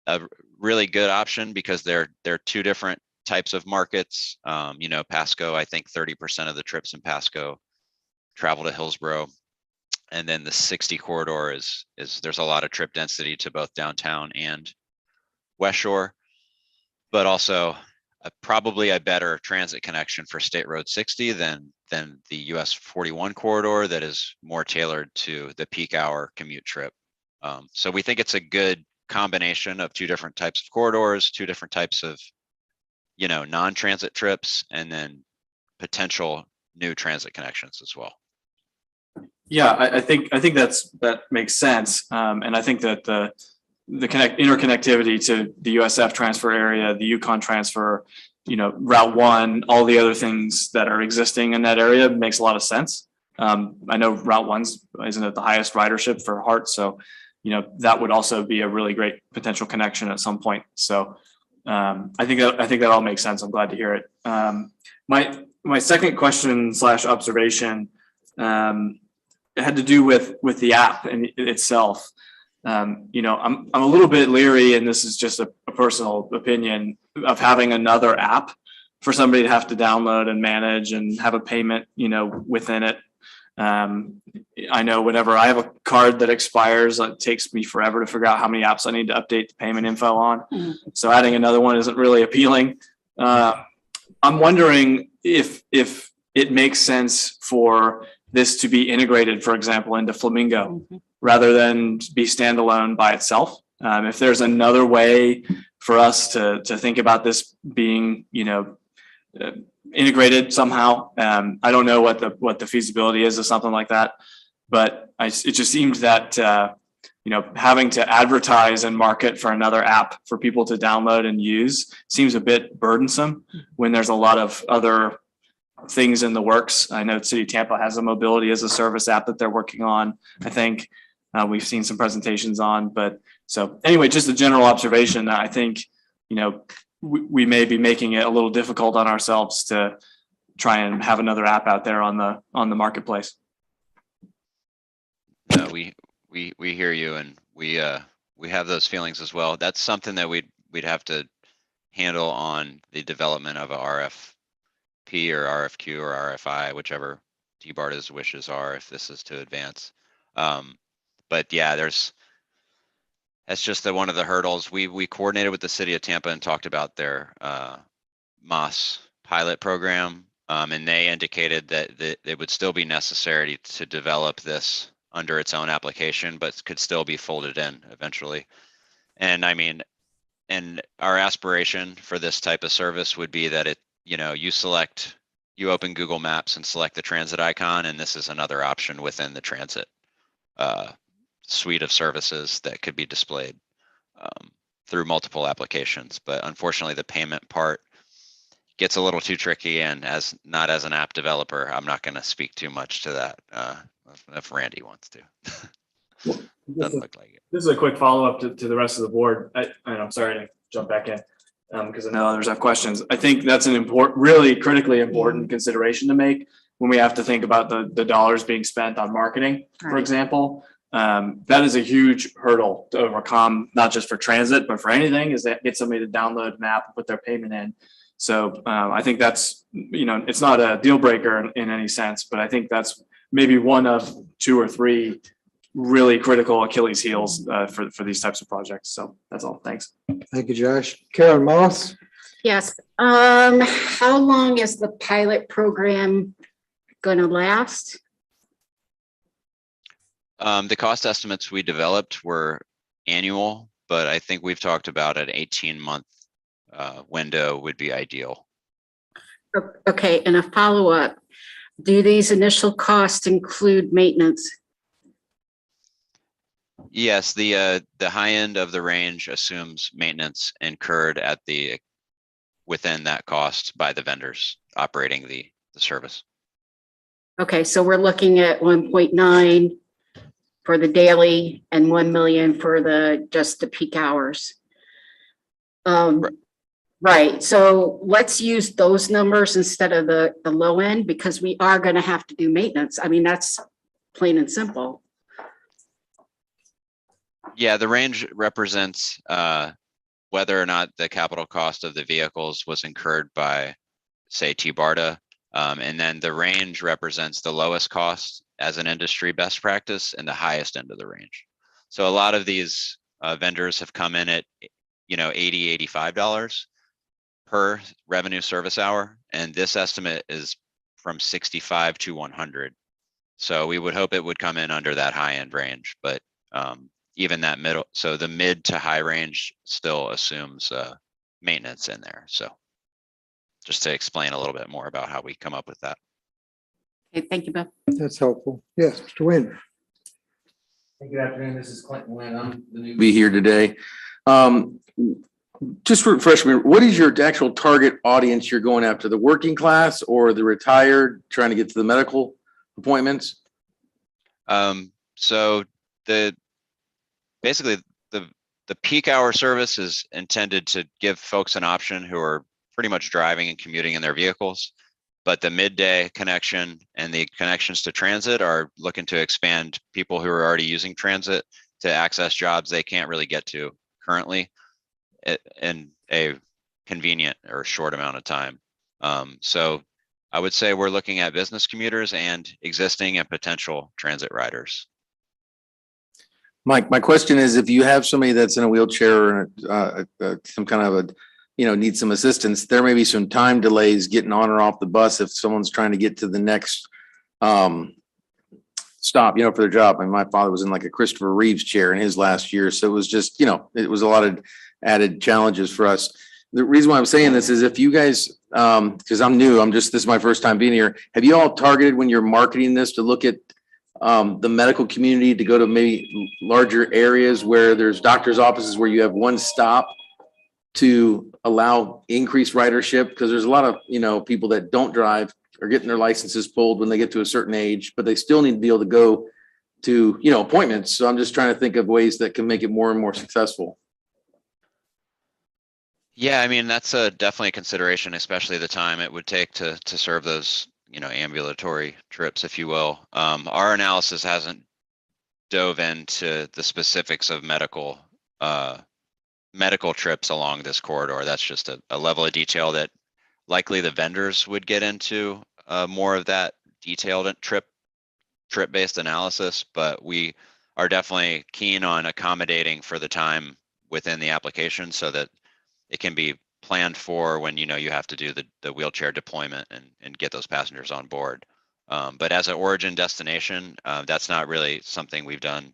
a really good option because they're two different types of markets. Pasco, I think 30% of the trips in Pasco travel to Hillsborough. And then the 60 corridor is there's a lot of trip density to both downtown and West Shore, but also probably a better transit connection for State Road 60 than the US 41 corridor that is more tailored to the peak hour commute trip. So we think it's a good combination of two different types of corridors, two different types of, non-transit trips, and then potential new transit connections as well. Yeah, I think that makes sense. And I think that interconnectivity to the USF transfer area, the Yukon transfer, Route 1, all the other things that are existing in that area makes a lot of sense. I know Route 1's isn't at the highest ridership for Hart, so that would also be a really great potential connection at some point. So I think that all makes sense. I'm glad to hear it. My second question / observation had to do with the app in itself. I'm a little bit leery, and this is just a personal opinion, of having another app for somebody to have to download and manage and have a payment, within it. I know whenever I have a card that expires, it takes me forever to figure out how many apps I need to update the payment info on. So adding another one isn't really appealing. I'm wondering if it makes sense for this to be integrated, for example, into Flamingo, rather than be standalone by itself. If there's another way for us to think about this being, integrated somehow, I don't know what the feasibility is of something like that, but it just seems that having to advertise and market for another app for people to download and use seems a bit burdensome when there's a lot of other things in the works. I know City of Tampa has a mobility as a service app that they're working on. I think we've seen some presentations on, but so anyway, just a general observation that I think, we may be making it a little difficult on ourselves to try and have another app out there on the marketplace. No, we hear you, and we have those feelings as well. That's something that we'd have to handle on the development of a RFP or RFQ or RFI, whichever TBARTA's wishes are, if this is to advance. But yeah, that's just one of the hurdles. We coordinated with the City of Tampa and talked about their MOS pilot program, and they indicated that it would still be necessary to develop this under its own application, but could still be folded in eventually. And I mean, and our aspiration for this type of service would be that you open Google Maps and select the transit icon, and this is another option within the transit suite of services that could be displayed through multiple applications. But unfortunately, the payment part gets a little too tricky, and not as an app developer, I'm not going to speak too much to that if Randy wants to. Doesn't look like it. This is a quick follow-up to the rest of the board. I'm sorry to jump back in because I know others have questions. I think that's an really critically important consideration to make when we have to think about the dollars being spent on marketing, for example. That is a huge hurdle to overcome, not just for transit, but for anything, is that get somebody to download an app and put their payment in. So I think that's, it's not a deal breaker in any sense, but I think that's maybe one of 2 or 3 really critical Achilles heels for these types of projects. So that's all. Thanks. Thank you, Josh. Karen Moss? Yes. How long is the pilot program going to last? The cost estimates we developed were annual, but I think we've talked about an 18-month window would be ideal. Okay, and a follow-up. Do these initial costs include maintenance? Yes, the high end of the range assumes maintenance incurred within that cost by the vendors operating the service. Okay, so we're looking at 1.9 for the daily and 1 million for just the peak hours. Right. So let's use those numbers instead of the low end, because we are going to have to do maintenance. I mean, that's plain and simple. Yeah, the range represents whether or not the capital cost of the vehicles was incurred by, say, Tbarda. And then the range represents the lowest cost as an industry best practice and the highest end of the range. So a lot of these vendors have come in at, $80, $85 per revenue service hour. And this estimate is from 65 to 100. So we would hope it would come in under that high end range, but even that middle, so the mid to high range still assumes maintenance in there. So just to explain a little bit more about how we come up with that. Okay, thank you, Bill. That's helpful. Yes, Mr. Wayne. Good afternoon. This is Clinton Wynn. I'm the newbie here today. Just for freshmen, what is your actual target audience you're going after? The working class or the retired trying to get to the medical appointments? So basically the peak hour service is intended to give folks an option who are pretty much driving and commuting in their vehicles. But the midday connection and the connections to transit are looking to expand people who are already using transit to access jobs they can't really get to currently in a convenient or short amount of time. So I would say we're looking at business commuters and existing and potential transit riders. My question is, if you have somebody that's in a wheelchair or some kind of a, needs some assistance, there may be some time delays getting on or off the bus if someone's trying to get to the next stop, for their job. I mean, my father was in like a Christopher Reeves chair in his last year. So it was just, it was a lot of added challenges for us. The reason why I'm saying this is if you guys, because I'm new, this is my first time being here. Have you all targeted when you're marketing this to look at the medical community, to go to maybe larger areas where there's doctor's offices where you have one stop to allow increased ridership? Because there's a lot of, people that don't drive are getting their licenses pulled when they get to a certain age, but they still need to be able to go to, appointments. So I'm just trying to think of ways that can make it more and more successful. Yeah, I mean, that's definitely a consideration, especially the time it would take to serve those, ambulatory trips, if you will. Our analysis hasn't dove into the specifics of medical trips along this corridor. That's just a level of detail that likely the vendors would get into more of that detailed trip-based analysis, but we are definitely keen on accommodating for the time within the application so that it can be planned for when you have to do the wheelchair deployment and get those passengers on board. But as an origin destination, that's not really something we've done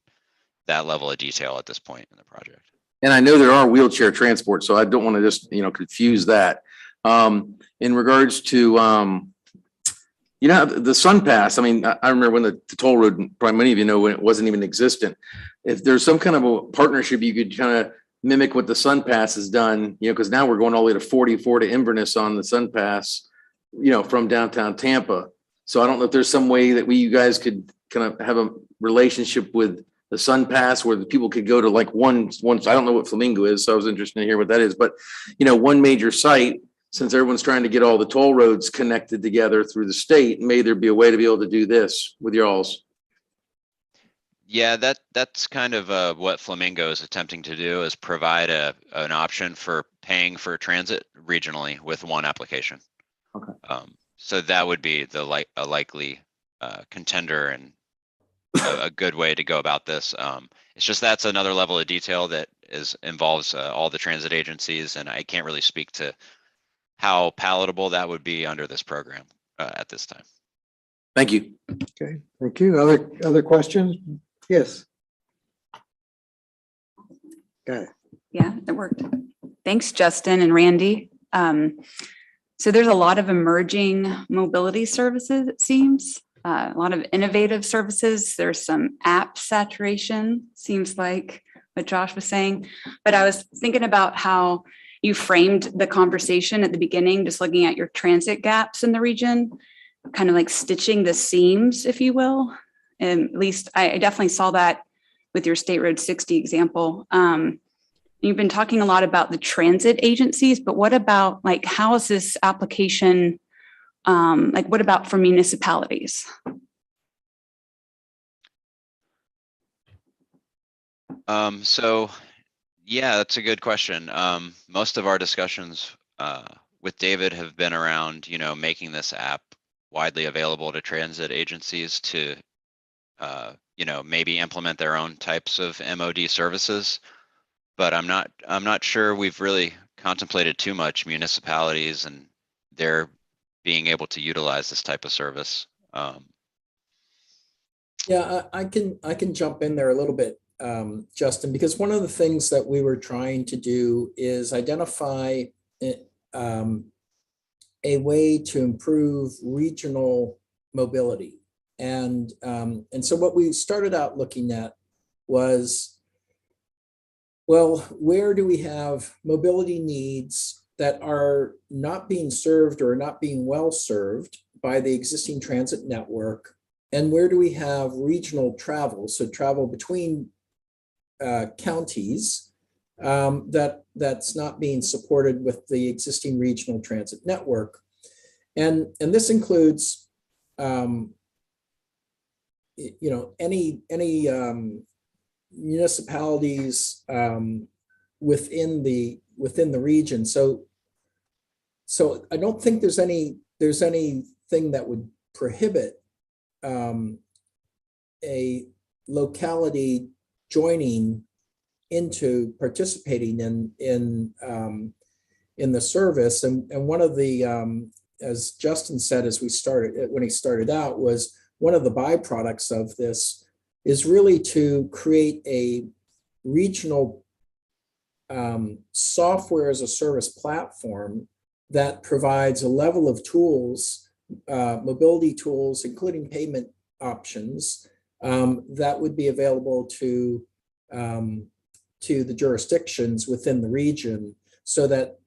that level of detail at this point in the project. And I know there are wheelchair transport, so I don't want to just, confuse that. In regards to, the Sun Pass, I mean, I remember when the toll road, probably many of you know, when it wasn't even existent. If there's some kind of a partnership, you could kind of mimic what the Sun Pass has done, because now we're going all the way to 44 to Inverness on the Sun Pass, from downtown Tampa. So I don't know if there's some way that you guys could kind of have a relationship with the Sun Pass where the people could go to like one, I don't know what Flamingo is, so I was interested to hear what that is, but one major site, since everyone's trying to get all the toll roads connected together through the state, may there be a way to be able to do this with y'all's? Yeah, that's kind of what Flamingo is attempting to do, is provide an option for paying for transit regionally with one application. Okay. So that would be a likely contender and a good way to go about this. It's just that's another level of detail that involves all the transit agencies, and I can't really speak to how palatable that would be under this program at this time. Thank you. Okay, thank you. Other questions? Yes. Got it. Yeah, it worked. Thanks, Justin and Randy. So there's a lot of emerging mobility services, it seems, a lot of innovative services. There's some app saturation, seems like what Josh was saying. But I was thinking about how you framed the conversation at the beginning, just looking at your transit gaps in the region, kind of like stitching the seams, if you will. And at least I definitely saw that with your State Road 60 example. You've been talking a lot about the transit agencies, but what about how is this application, what about for municipalities? So yeah, that's a good question. Most of our discussions with David have been around, making this app widely available to transit agencies to maybe implement their own types of MOD services, but I'm not sure we've really contemplated too much municipalities and their being able to utilize this type of service. Yeah, I can jump in there a little bit, Justin, because one of the things that we were trying to do is identify a way to improve regional mobility. And so what we started out looking at was, well, where do we have mobility needs that are not being served or not being well served by the existing transit network? And where do we have regional travel, so travel between counties that's not being supported with the existing regional transit network? And this includes, any municipalities within the region. So I don't think there's anything that would prohibit a locality joining into participating in the service. And one of the, as Justin said, when he started out, was one of the byproducts of this is really to create a regional software as a service platform that provides a level of tools, mobility tools, including payment options, that would be available to the jurisdictions within the region, so that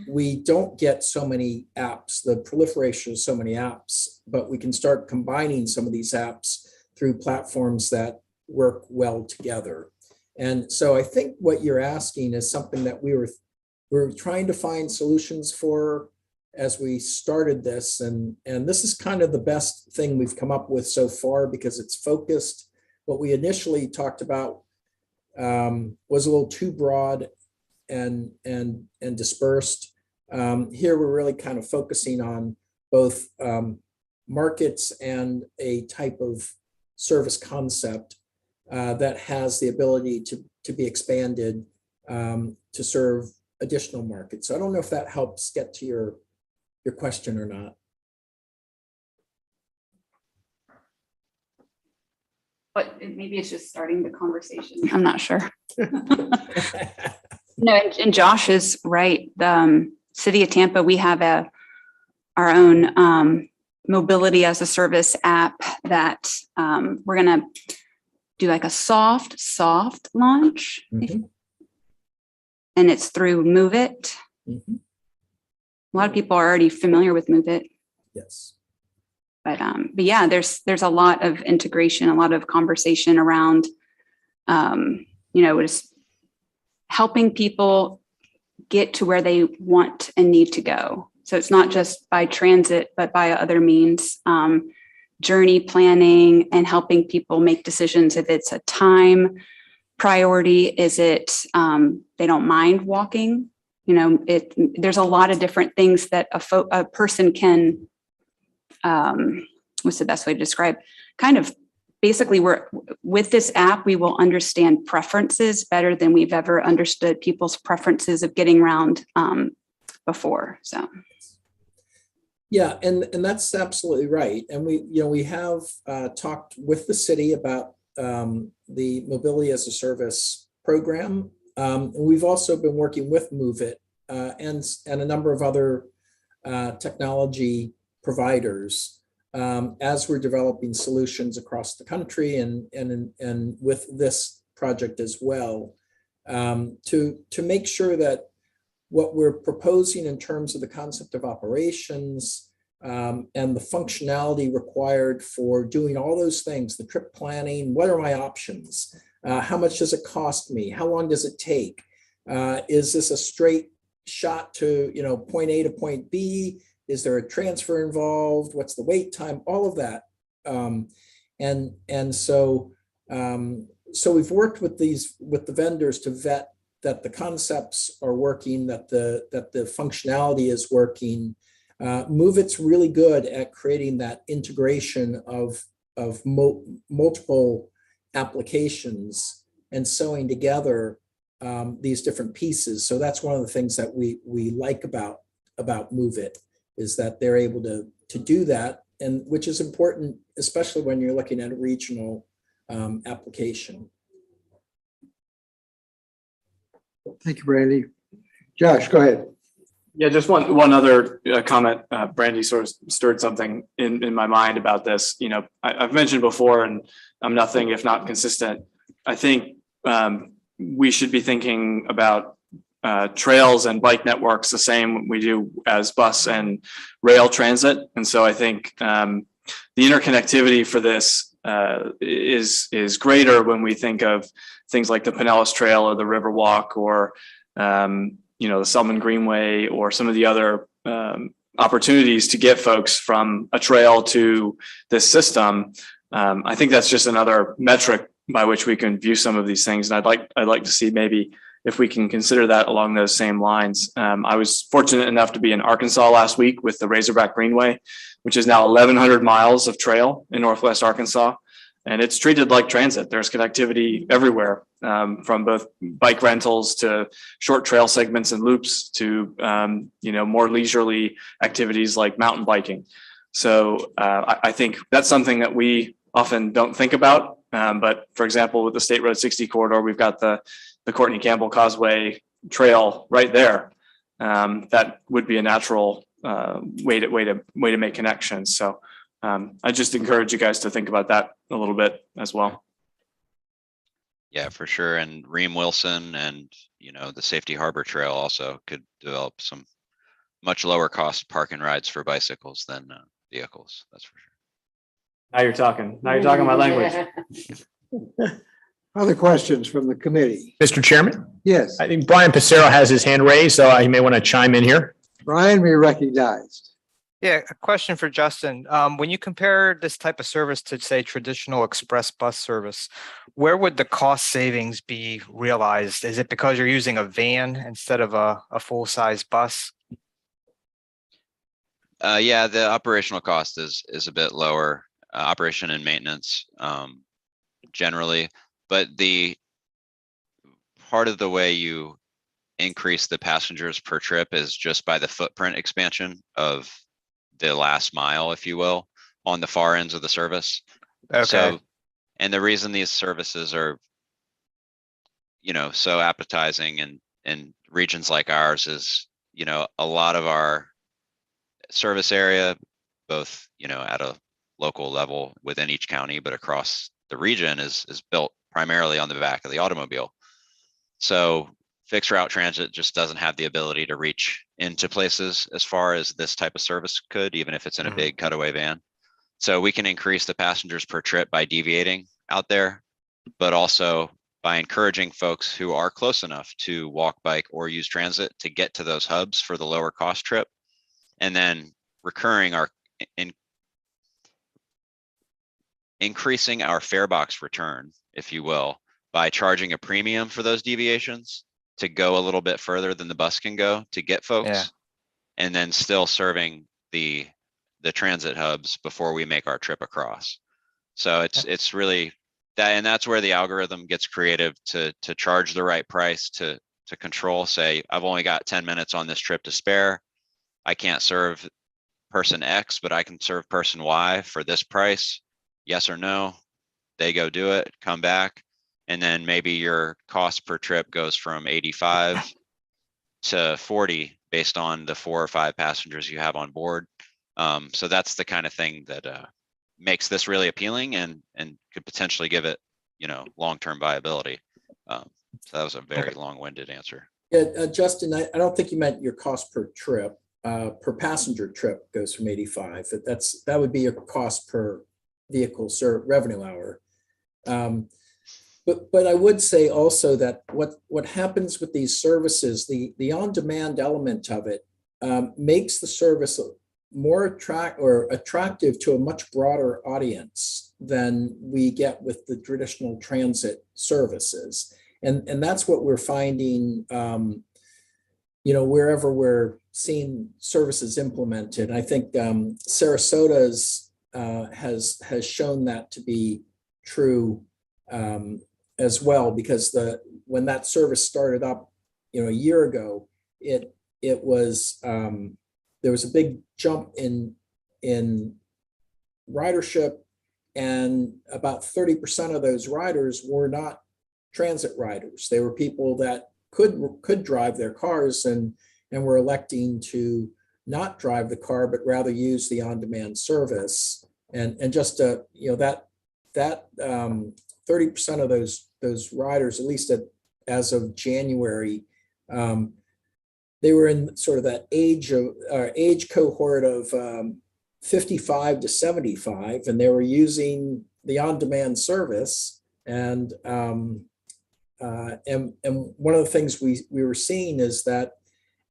we don't get so many apps, the proliferation of so many apps, but we can start combining some of these apps through platforms that work well together. And so I think what you're asking is something that we were trying to find solutions for as we started this. And this is kind of the best thing we've come up with so far, because it's focused. What we initially talked about was a little too broad and dispersed. Here we're really kind of focusing on both markets and a type of service concept that has the ability to be expanded to serve additional markets. So I don't know if that helps get to your question or not. But maybe it's just starting the conversation. I'm not sure. No, and Josh is right. The city of Tampa, we have our own mobility as a service app that we're gonna do like a soft launch. Mhm. And it's through Move It. Mhm. A lot of people are already familiar with Move It. Yes. But yeah, there's a lot of integration, a lot of conversation around, just helping people get to where they want and need to go. So it's not just by transit, but by other means, journey planning and helping people make decisions. If it's a time priority, is it they don't mind walking? There's a lot of different things that a person can, what's the best way to describe? Kind of basically, with this app, we will understand preferences better than we've ever understood people's preferences of getting around before. So. Yeah, and that's absolutely right. And we have talked with the city about the mobility as a service program. And we've also been working with Move It and a number of other technology providers as we're developing solutions across the country and with this project as well, to make sure that what we're proposing in terms of the concept of operations and the functionality required for doing all those things, the trip planning, what are my options? How much does it cost me? How long does it take? Is this a straight shot to point A to point B? Is there a transfer involved? What's the wait time? All of that. So we've worked with the vendors to vet that the concepts are working, that the functionality is working. Move It's really good at creating that integration of multiple applications and sewing together these different pieces. So that's one of the things that we like about Move It, is that they're able to do that, and which is important, especially when you're looking at a regional application. Thank you, Brandy. Josh, go ahead. Yeah, just one other comment. Brandy sort of stirred something in my mind about this. I've mentioned before, and I'm nothing if not consistent I think we should be thinking about trails and bike networks the same we do as bus and rail transit. And so I think the interconnectivity for this is greater when we think of things like the Pinellas Trail or the Riverwalk or the Selman Greenway or some of the other opportunities to get folks from a trail to this system. I think that's just another metric by which we can view some of these things. And I'd like to see maybe if we can consider that along those same lines. I was fortunate enough to be in Arkansas last week with the Razorback Greenway, which is now 1,100 miles of trail in Northwest Arkansas. And it's treated like transit. There's connectivity everywhere, from both bike rentals to short trail segments and loops to, more leisurely activities like mountain biking. So I think that's something that we often don't think about. But for example, with the State Road 60 corridor, we've got the Courtney Campbell Causeway Trail right there. That would be a natural way to make connections. So I just encourage you guys to think about that a little bit as well. Yeah, for sure. And Ream Wilson and, the Safety Harbor Trail also could develop some much lower cost park and rides for bicycles than vehicles. That's for sure. Now you're talking my language. Other questions from the committee? Mr. Chairman, Yes, I think Brian Passero has his hand raised, so he may want to chime in here. Brian, we recognized. Yeah, a question for Justin. When you compare this type of service to, say, traditional express bus service, where would the cost savings be realized? Is it because you're using a van instead of a full-size bus? Yeah, the operational cost is a bit lower, operation and maintenance generally, but the part of the way you increase the passengers per trip is just by the footprint expansion of the last mile, if you will, on the far ends of the service. Okay. So, and the reason these services are, so appetizing in regions like ours is, a lot of our service area, both, at a local level within each county, but across the region is built primarily on the back of the automobile. So fixed route transit just doesn't have the ability to reach into places as far as this type of service could, even if it's in a big cutaway van. So we can increase the passengers per trip by deviating out there, but also by encouraging folks who are close enough to walk, bike, or use transit to get to those hubs for the lower cost trip, and then increasing our fare box return, if you will, by charging a premium for those deviations to go a little bit further than the bus can go to get folks, and then still serving the transit hubs before we make our trip across. So it's really that, and that's where the algorithm gets creative to charge the right price to control. Say, I've only got 10 minutes on this trip to spare. I can't serve person X, but I can serve person Y for this price. Yes or no? They go do it, come back. And then maybe your cost per trip goes from 85 to 40 based on the 4 or 5 passengers you have on board. So that's the kind of thing that makes this really appealing and could potentially give it, long-term viability. So that was a very long-winded answer. Yeah, Justin, I don't think you meant your cost per trip. Per passenger trip goes from 85. That would be your cost per vehicle revenue hour. But I would say also that what happens with these services, the on-demand element of it makes the service more attractive to a much broader audience than we get with the traditional transit services. And that's what we're finding, wherever we're seeing services implemented. I think Sarasota's has shown that to be true as well, because when that service started up, a year ago, it was there was a big jump in ridership, and about 30% of those riders were not transit riders. They were people that could drive their cars and were electing to not drive the car, but rather use the on-demand service. And just that 30% of those riders, at least as of January, they were in sort of that age cohort of 55 to 75, and they were using the on-demand service. And one of the things we were seeing is that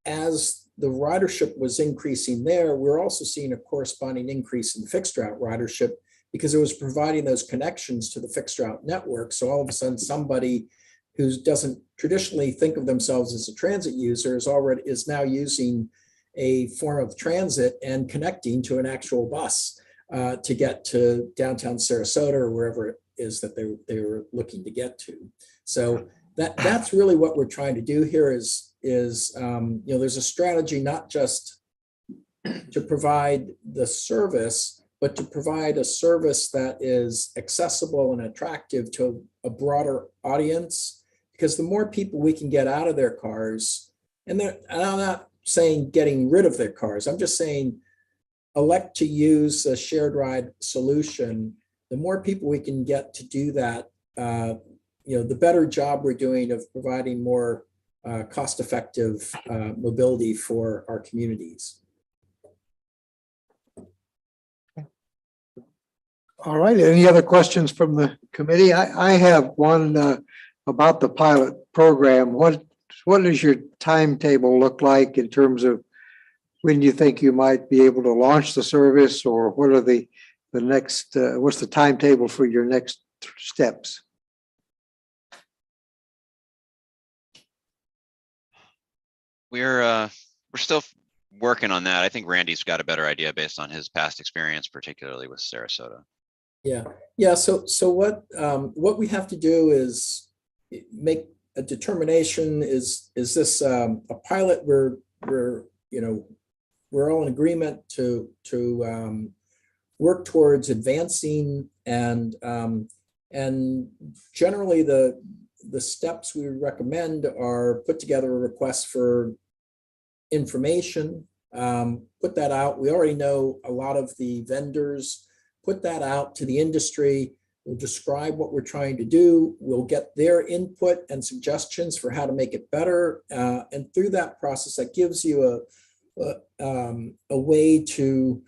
as the ridership was increasing there, we're also seeing a corresponding increase in fixed route ridership because it was providing those connections to the fixed route network. So all of a sudden, somebody who doesn't traditionally think of themselves as a transit user is now using a form of transit and connecting to an actual bus to get to downtown Sarasota or wherever it is that they were looking to get to. So that's really what we're trying to do here is there's a strategy not just to provide the service, but to provide a service that is accessible and attractive to a broader audience. Because the more people we can get out of their cars, and I'm not saying getting rid of their cars, I'm just saying elect to use a shared ride solution, the more people we can get to do that, the better job we're doing of providing more cost-effective mobility for our communities. All right, any other questions from the committee? I have one about the pilot program. What does your timetable look like in terms of when you think you might be able to launch the service, or what are the next, what's the timetable for your next steps? We're still working on that. I think Randy's got a better idea based on his past experience, particularly with Sarasota. Yeah. So what we have to do is make a determination. Is this a pilot? We're all in agreement to work towards advancing, and generally the steps we recommend are put together a request for information, put that out. We already know a lot of the vendors, put that out to the industry. We'll describe what we're trying to do. We'll get their input and suggestions for how to make it better. And through that process, that gives you a way to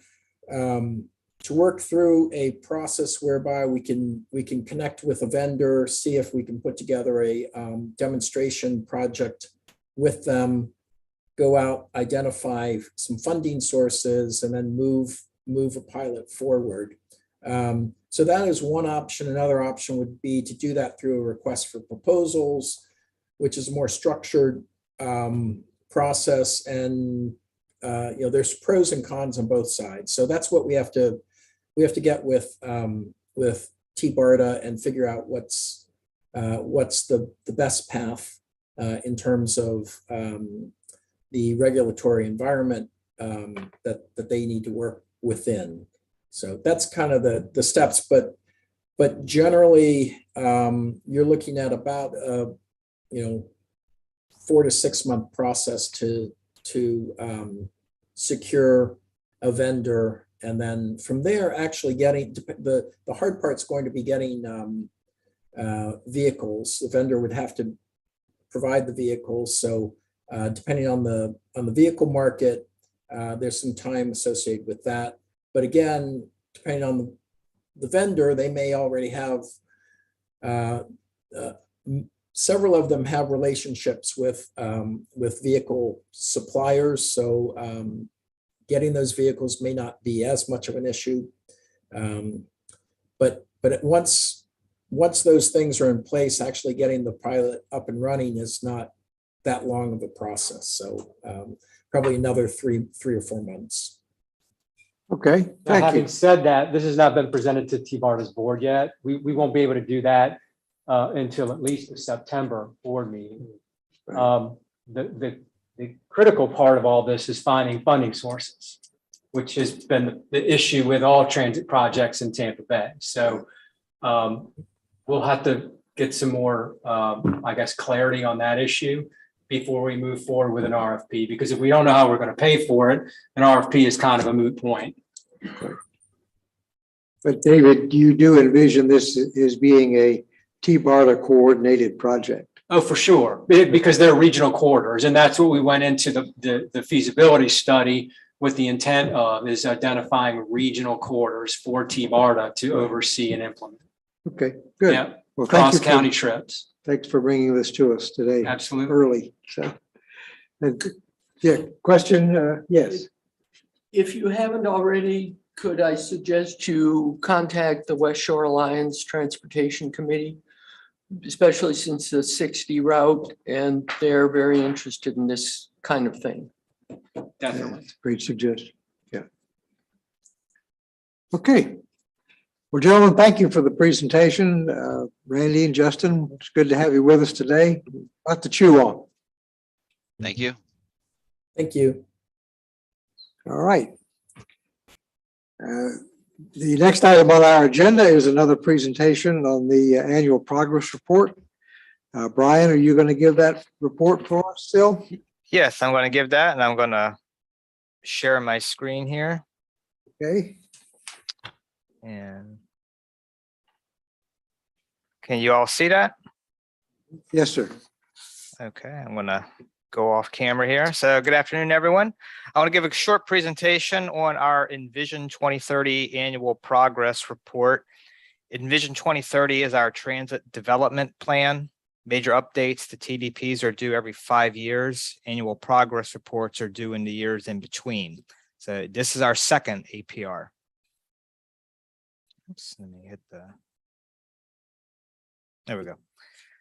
work through a process whereby we can connect with a vendor, see if we can put together a demonstration project with them, go out, identify some funding sources, and then move a pilot forward. So that is one option. Another option would be to do that through a request for proposals, which is a more structured process, and there's pros and cons on both sides. So that's what we have to get with Tbarda and figure out what's the best path in terms of the regulatory environment that they need to work within. So that's kind of the steps, but generally you're looking at about 4 to 6 month process to secure a vendor, and then from there actually getting the hard part's going to be getting vehicles. The vendor would have to provide the vehicles. So depending on the vehicle market, there's some time associated with that. But again, depending on the vendor, they may already have, several of them have relationships with vehicle suppliers. So getting those vehicles may not be as much of an issue. But once those things are in place, actually getting the pilot up and running is not that long of a process. So probably another three or 4 months. Okay, Now, thank you. having said that, this has not been presented to Tbarda's board yet. We won't be able to do that until at least the September board meeting. The critical part of all this is finding funding sources, which has been the issue with all transit projects in Tampa Bay. So we'll have to get some more, clarity on that issue before we move forward with an RFP, because if we don't know how we're going to pay for it, an RFP is kind of a moot point. But David, you do envision this as being a Tbarda coordinated project. Oh, for sure, because they're regional corridors, and that's what we went into the feasibility study with the intent of, is identifying regional corridors for Tbarda to oversee and implement. Okay, good. Yeah, Well, thank you cross-county trips. Thanks for bringing this to us today. Absolutely. Early, so. Yeah, question, yes. If you haven't already, could I suggest you contact the West Shore Alliance Transportation Committee? Especially since the 60 route, and they're very interested in this kind of thing. Definitely. Great suggestion. Yeah. Okay. Well, gentlemen, thank you for the presentation. Randy and Justin, it's good to have you with us today. A lot to chew on. Thank you. Thank you. All right. The next item on our agenda is another presentation on the annual progress report. Brian, are you going to give that report for us still? Yes, I'm going to give that, and I'm going to share my screen here. Okay. And can you all see that? Yes, sir. Okay, I'm going to go off camera here. So good afternoon, everyone. I want to give a short presentation on our Envision 2030 annual progress report. Envision 2030 is our transit development plan. Major updates to TDPs are due every 5 years. Annual progress reports are due in the years in between. So this is our second APR. Oops, let me hit there we go.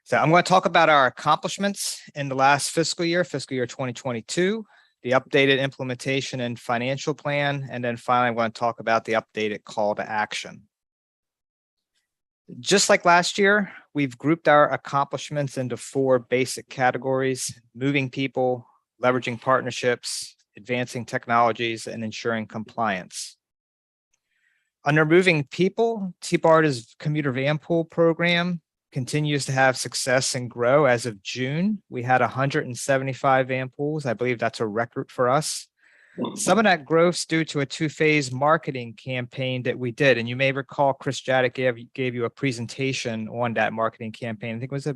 So I'm going to talk about our accomplishments in the last fiscal year 2022, the updated implementation and financial plan, and then finally I'm going to talk about the updated call to action. Just like last year, we've grouped our accomplishments into 4 basic categories: moving people, leveraging partnerships, advancing technologies, and ensuring compliance. Under moving people, Tbarda's commuter van pool program continues to have success and grow. As of June, we had 175 van pools. I believe that's a record for us. Some of that growth's due to a 2-phase marketing campaign that we did. And you may recall Chris Jadek gave you a presentation on that marketing campaign. I think it was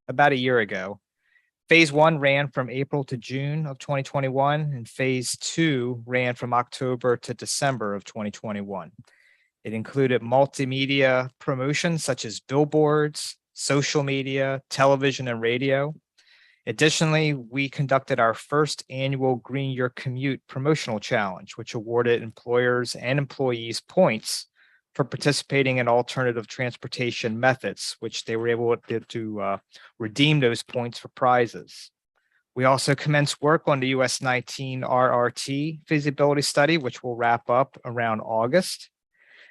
about a year ago. Phase 1 ran from April to June of 2021, and phase 2 ran from October to December of 2021. It included multimedia promotions such as billboards, social media, television, and radio. Additionally, we conducted our first annual Green Your Commute promotional challenge, which awarded employers and employees points for participating in alternative transportation methods, which they were able to redeem those points for prizes. We also commenced work on the US 19 RRT feasibility study, which will wrap up around August.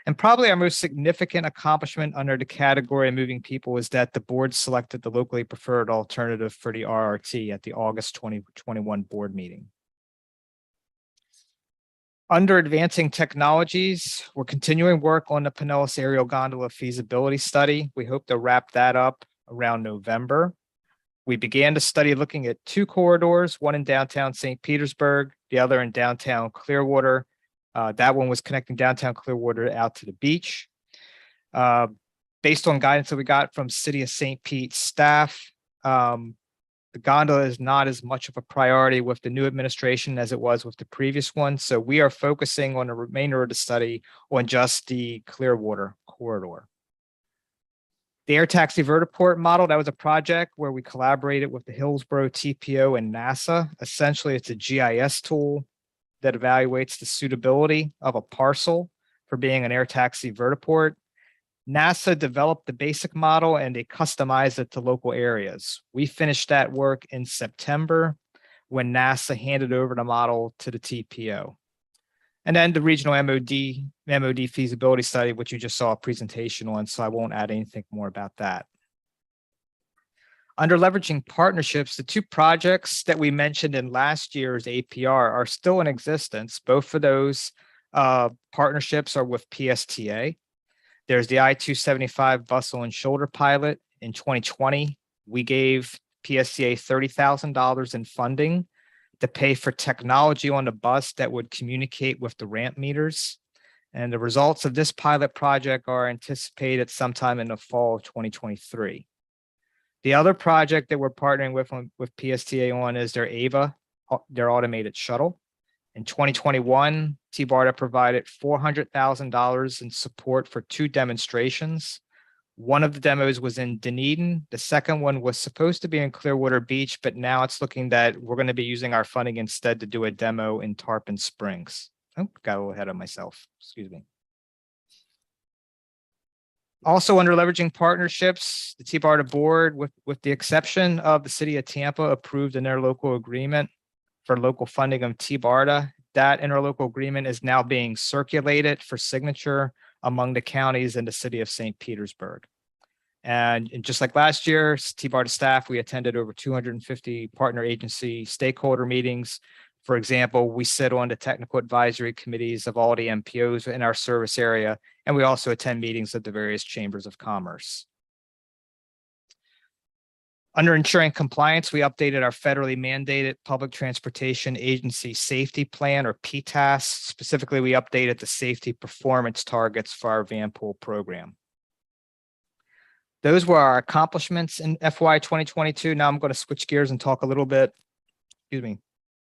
And probably our most significant accomplishment under the category of moving people is that the board selected the locally preferred alternative for the RRT at the August 2021 board meeting. Under advancing technologies, we're continuing work on the Pinellas Aerial Gondola feasibility study. We hope to wrap that up around November. We began the study looking at 2 corridors, one in downtown St. Petersburg, the other in downtown Clearwater. That one was connecting downtown Clearwater out to the beach. Based on guidance that we got from City of St. Pete staff, the gondola is not as much of a priority with the new administration as it was with the previous one. So we are focusing on the remainder of the study on just the Clearwater corridor. The air taxi Vertiport model, that was a project where we collaborated with the Hillsborough TPO and NASA. Essentially, it's a GIS tool that evaluates the suitability of a parcel for being an air taxi vertiport. NASA developed the basic model and they customized it to local areas. We finished that work in September when NASA handed over the model to the TPO. And then the regional MOD feasibility study, which you just saw a presentation on, so I won't add anything more about that. Under leveraging partnerships, the 2 projects that we mentioned in last year's APR are still in existence. Both of those partnerships are with PSTA. There's the I-275 bustle and shoulder pilot. In 2020, we gave PSTA $30,000 in funding to pay for technology on the bus that would communicate with the ramp meters. And the results of this pilot project are anticipated sometime in the fall of 2023. The other project that we're partnering with PSTA on is their AVA, their automated shuttle. In 2021, Tbarda provided $400,000 in support for 2 demonstrations. One of the demos was in Dunedin. The second one was supposed to be in Clearwater Beach, but now it's looking that we're going to be using our funding instead to do a demo in Tarpon Springs. Oh, got a little ahead of myself. Excuse me. Also under leveraging partnerships, the Tbarda board, with the exception of the city of Tampa, approved an interlocal agreement for local funding of Tbarda. That interlocal agreement is now being circulated for signature among the counties in the city of St. Petersburg. And just like last year, Tbarda staff, we attended over 250 partner agency stakeholder meetings. For example, we sit on the technical advisory committees of all the MPOs in our service area, and we also attend meetings of the various chambers of commerce. Under ensuring compliance, we updated our federally mandated Public Transportation Agency Safety Plan, or PTAS. Specifically, we updated the safety performance targets for our van pool program. Those were our accomplishments in FY 2022. Now I'm going to switch gears and talk a little bit,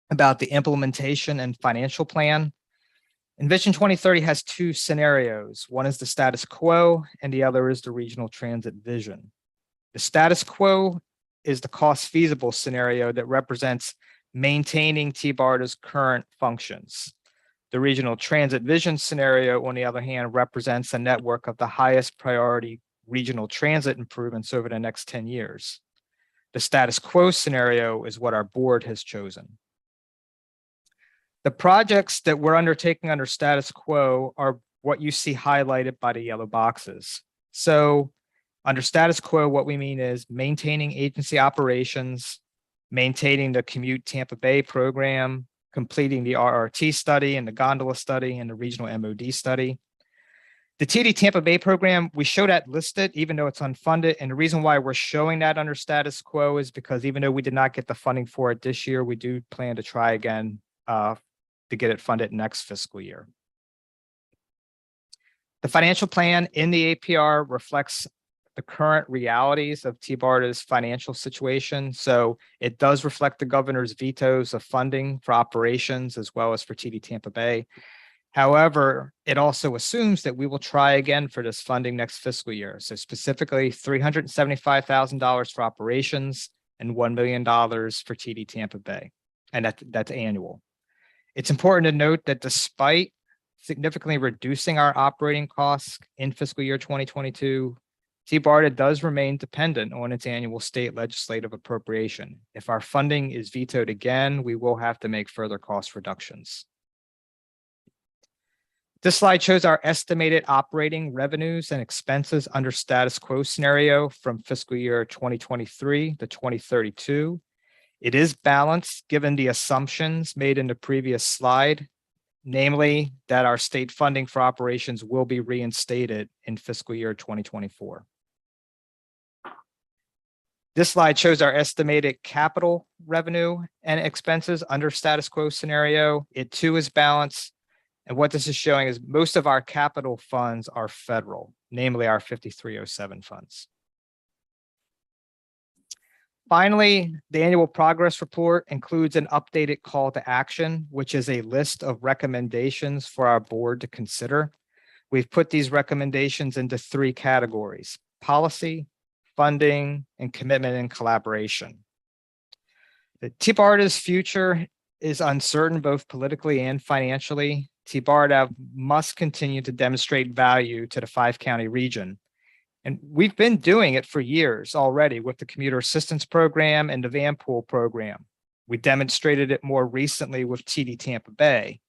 about the implementation and financial plan. Envision 2030 has 2 scenarios. One is the status quo and the other is the regional transit vision. The status quo is the cost feasible scenario that represents maintaining Tbarda's current functions. The regional transit vision scenario, on the other hand, represents a network of the highest priority regional transit improvements over the next 10 years. The status quo scenario is what our board has chosen. The projects that we're undertaking under status quo are what you see highlighted by the yellow boxes. So under status quo, what we mean is maintaining agency operations, maintaining the Commute Tampa Bay program, completing the RRT study and the gondola study and the regional MOD study. The TD Tampa Bay program, we show that listed even though it's unfunded. And the reason why we're showing that under status quo is because even though we did not get the funding for it this year, we do plan to try again to get it funded next fiscal year. The financial plan in the APR reflects the current realities of Tbarda's financial situation. So it does reflect the governor's vetoes of funding for operations as well as for TD Tampa Bay. However, it also assumes that we will try again for this funding next fiscal year. So specifically $375,000 for operations and $1 million for TD Tampa Bay. And that's annual. It's important to note that despite significantly reducing our operating costs in fiscal year 2022, Tbarda does remain dependent on its annual state legislative appropriation. If our funding is vetoed again, we will have to make further cost reductions. This slide shows our estimated operating revenues and expenses under status quo scenario from fiscal year 2023 to 2032. It is balanced given the assumptions made in the previous slide, namely that our state funding for operations will be reinstated in fiscal year 2024. This slide shows our estimated capital revenue and expenses under status quo scenario. It too is balanced. And what this is showing is most of our capital funds are federal, namely our 5307 funds. Finally, the annual progress report includes an updated call to action, which is a list of recommendations for our board to consider. We've put these recommendations into 3 categories: policy, funding, and commitment and collaboration. The Tbarda's future is uncertain both politically and financially. Tbarda must continue to demonstrate value to the 5-county region. And we've been doing it for years already with the Commuter Assistance Program and the Van Pool Program. We demonstrated it more recently with TD Tampa Bay.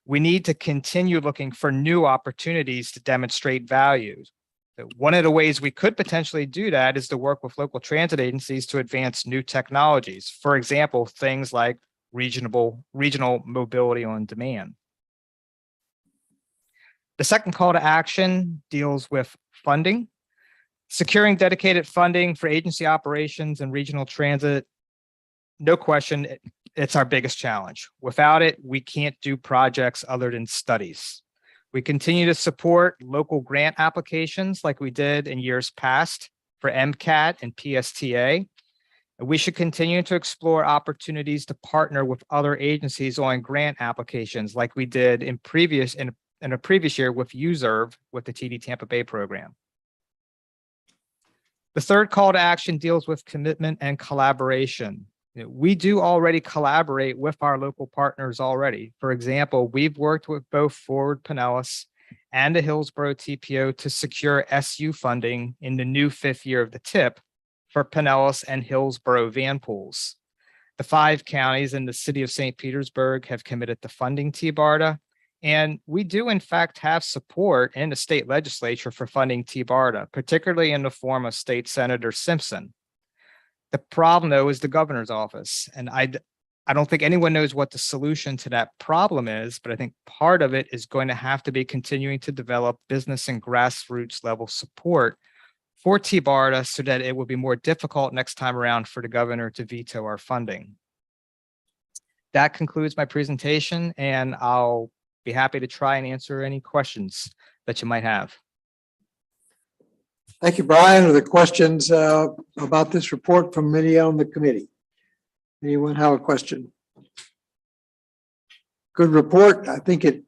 We need to continue looking for new opportunities to demonstrate value. One of the ways we could potentially do that is to work with local transit agencies to advance new technologies. For example, things like regional mobility on demand. The second call to action deals with funding. Securing dedicated funding for agency operations and regional transit, no question, it's our biggest challenge. Without it, we can't do projects other than studies. We continue to support local grant applications like we did in years past for MCAT and PSTA. And we should continue to explore opportunities to partner with other agencies on grant applications like we did in a previous year with USERV with the TD Tampa Bay program. The third call to action deals with commitment and collaboration. We do already collaborate with our local partners already. For example, we've worked with both Forward Pinellas and the Hillsborough TPO to secure SU funding in the new 5th year of the TIP for Pinellas and Hillsborough van pools. The 5 counties in the city of St. Petersburg have committed to funding Tbarda, and we do in fact have support in the state legislature for funding Tbarda, particularly in the form of State Senator Simpson. The problem, though, is the governor's office. And I don't think anyone knows what the solution to that problem is, but I think part of it is going to have to be continuing to develop business and grassroots level support for Tbarda so that it will be more difficult next time around for the governor to veto our funding. That concludes my presentation, and I'll be happy to try and answer any questions that you might have. Thank you, Brian. Are there questions about this report from any on the committee? Anyone have a question? Good report. I think it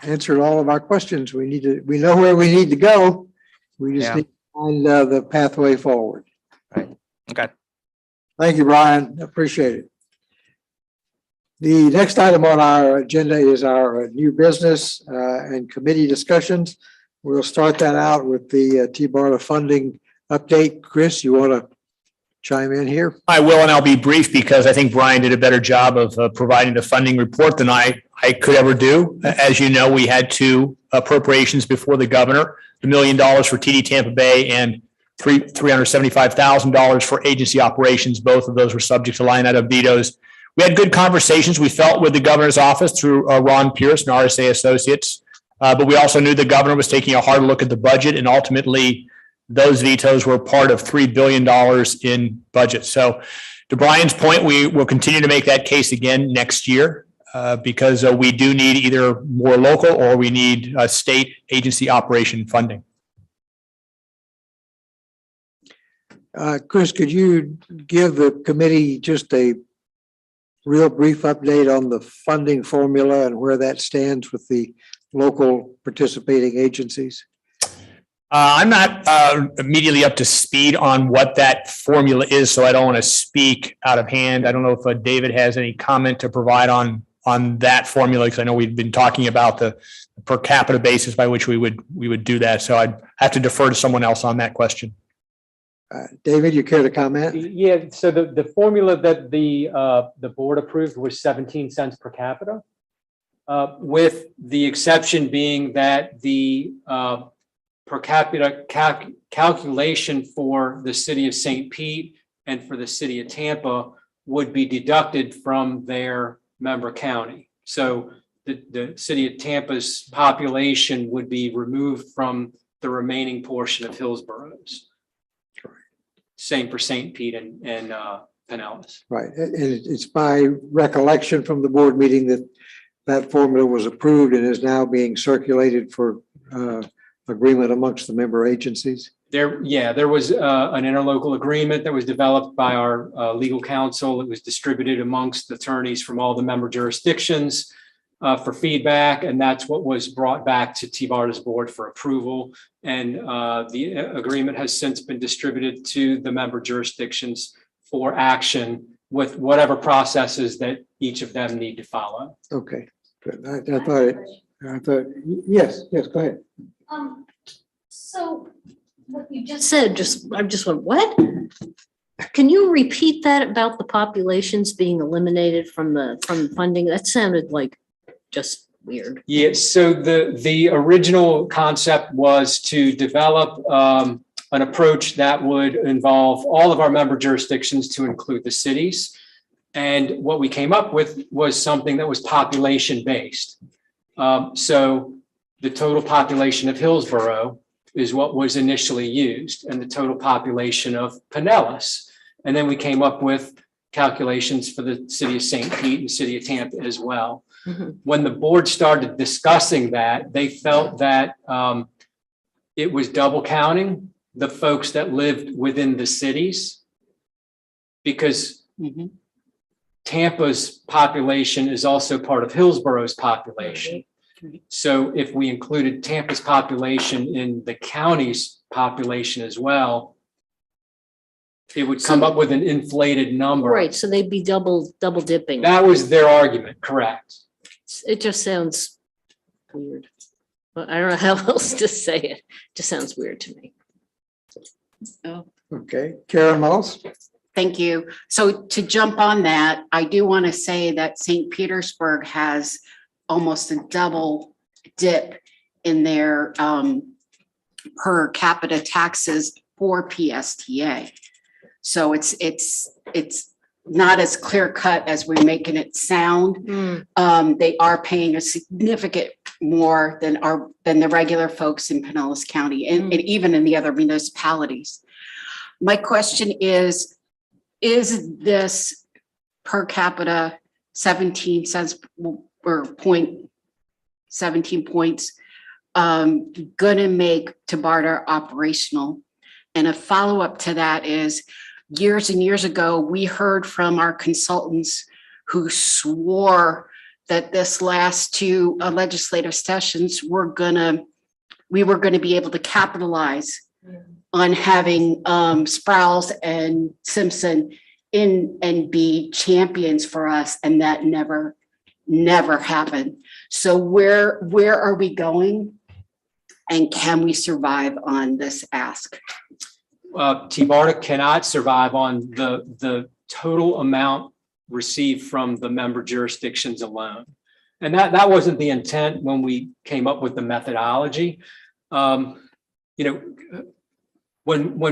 answered all of our questions. We know where we need to go. We just need to find the pathway forward. Right. Okay. Thank you, Brian. Appreciate it. The next item on our agenda is our new business and committee discussions. We'll start that out with the Tbarda funding update. Chris, you want to chime in here? I will, and I'll be brief because I think Brian did a better job of providing the funding report than I could ever do. As you know, we had 2 appropriations before the governor, $1 million for TD Tampa Bay and $375,000 for agency operations. Both of those were subject to line item vetoes. We had good conversations, we felt, with the governor's office through Ron Pierce and RSA Associates. But we also knew the governor was taking a hard look at the budget, and ultimately those vetoes were part of $3 billion in budget. So to Brian's point, we will continue to make that case again next year because we do need either more local or we need state agency operation funding. Chris, could you give the committee just a real brief update on the funding formula and where that stands with the local participating agencies? I'm not immediately up to speed on what that formula is, so I don't want to speak out of hand. I don't know if David has any comment to provide on that formula, because I know we've been talking about the per capita basis by which we would do that. So I'd have to defer to someone else on that question. David, you care to comment? Yeah, so the formula that the board approved was 17 cents per capita, with the exception being that the per capita calculation for the city of St. Pete and for the city of Tampa would be deducted from their member county. So the city of Tampa's population would be removed from the remaining portion of Hillsborough's. Same for St. Pete and Pinellas. Right. It's my recollection from the board meeting that formula was approved and is now being circulated for agreement amongst the member agencies. There was an interlocal agreement that was developed by our legal counsel. It was distributed amongst attorneys from all the member jurisdictions for feedback, and that's what was brought back to Tbarda's board for approval. And the agreement has since been distributed to the member jurisdictions for action with whatever processes that each of them need to follow. Okay, good. I thought, yes, go ahead. So what you just said, I just went, what? Can you repeat that about the populations being eliminated from funding? That sounded like just weird. Yeah, so the original concept was to develop an approach that would involve all of our member jurisdictions to include the cities. And what we came up with was something that was population based. So the total population of Hillsborough is what was initially used, and the total population of Pinellas. And then we came up with calculations for the city of St. Pete and city of Tampa as well. Mhm. When the board started discussing that, they felt that it was double counting the folks that lived within the cities, because Tampa's population is also part of Hillsborough's population. So if we included Tampa's population in the county's population as well, it would come up with an inflated number. Right, so they'd be double dipping. That was their argument, correct? It just sounds weird. But I don't know how else to say it. Just sounds weird to me. Okay, Karen Moss? Thank you. So to jump on that, I do want to say that St. Petersburg has almost a double dip in their per capita taxes for PSTA. So it's not as clear cut as we're making it sound. They are paying a significant more than the regular folks in Pinellas County and even in the other municipalities. My question is this per capita 17 cents or 0.17 points gonna make Tbarda operational? And a follow-up to that is, years and years ago, we heard from our consultants who swore that this last two legislative sessions we were gonna be able to capitalize on having Sprouse and Simpson in and be champions for us, and that never happened. So where are we going, and can we survive on this ask? Tbarda cannot survive on the total amount received from the member jurisdictions alone. And that wasn't the intent when we came up with the methodology. When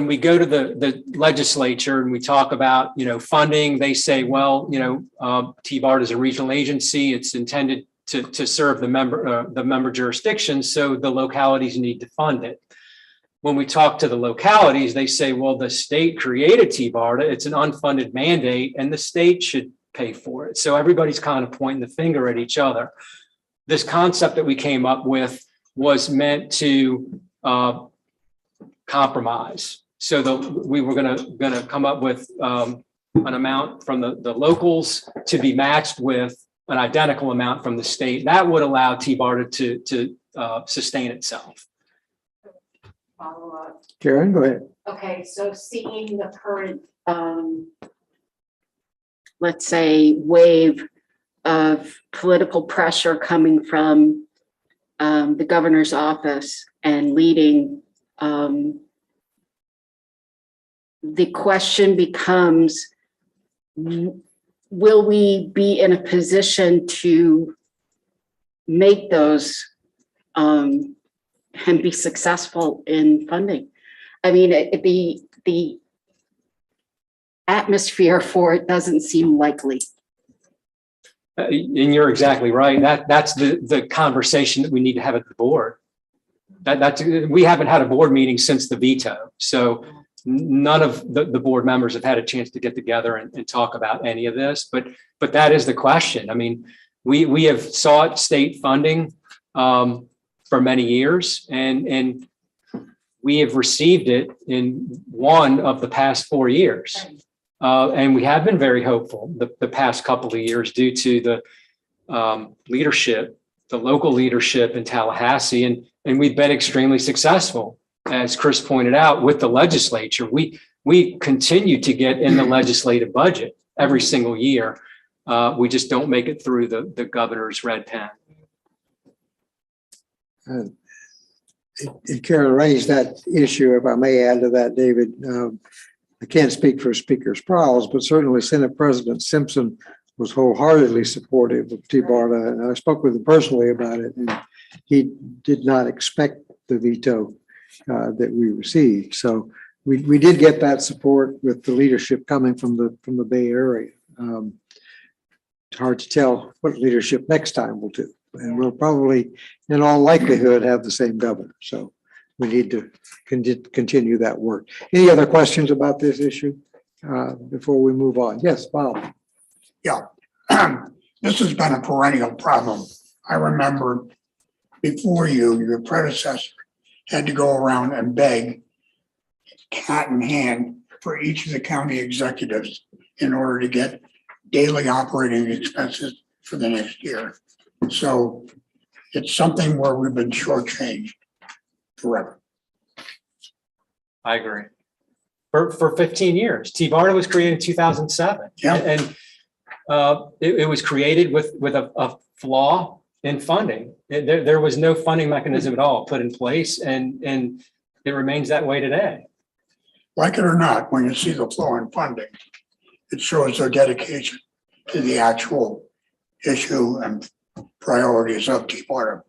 we go to the legislature and we talk about, funding, they say, well, Tbarda is a regional agency. It's intended to serve the member jurisdictions. So the localities need to fund it. When we talk to the localities, they say, well, the state created Tbarda. It's an unfunded mandate and the state should pay for it. So everybody's kind of pointing the finger at each other. This concept that we came up with was meant to compromise. So we were gonna come up with an amount from the locals to be matched with an identical amount from the state. That would allow Tbarda to sustain itself. Follow up. Karen, go ahead. Okay, so seeing the current, let's say, wave of political pressure coming from the governor's office and leading, the question becomes, will we be in a position to make those and be successful in funding? I mean, the atmosphere for it doesn't seem likely. And you're exactly right. That's the conversation that we need to have at the board. We haven't had a board meeting since the veto. So none of the board members have had a chance to get together and talk about any of this. But that is the question. I mean, we have sought state funding for many years, and we have received it in one of the past 4 years. And we have been very hopeful the past couple of years due to the leadership, the local leadership in Tallahassee, and we've been extremely successful. As Chris pointed out, with the legislature, we continue to get in the legislative budget every single year. We just don't make it through the governor's red pen. Karen raised that issue, if I may add to that, David. I can't speak for Speaker Sprouse, but certainly Senate President Simpson was wholeheartedly supportive of Tbarda, and I spoke with him personally about it, and he did not expect the veto that we received. So we did get that support with the leadership coming from the Bay Area. It's hard to tell what leadership next time will do, and we'll probably, in all likelihood, have the same governor. So we need to continue that work. Any other questions about this issue before we move on? Yes, Bob. Yeah. this has been a perennial problem. I remember before you, your predecessor had to go around and beg hat in hand for each of the county executives in order to get daily operating expenses for the next year. So it's something where we've been shortchanged forever. I agree. For 15 years, TBARTA was created in 2007. Yeah. And it was created with a flaw in funding. There was no funding mechanism at all put in place, and it remains that way today. Like it or not, when you see the flow in funding, it shows their dedication to the actual issue and priorities of TBARTA.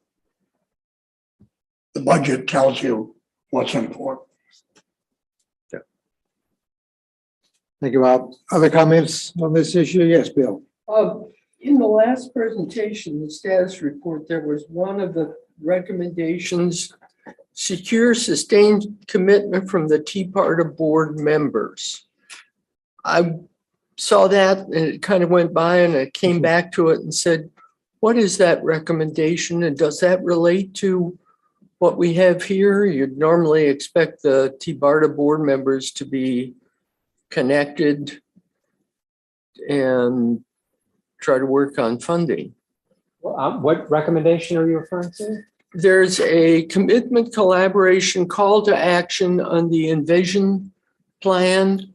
The budget tells you what's important. Think about other comments on this issue? Yes, Bill. In the last presentation, the status report, there was one of the recommendations, secure sustained commitment from the TBARTA board members. I saw that and it kind of went by, and I came back to it and said, what is that recommendation? And does that relate to what we have here? You'd normally expect the TBARTA board members to be connected and try to work on funding. What recommendation are you referring to? There's a commitment, collaboration, call to action on the Envision plan.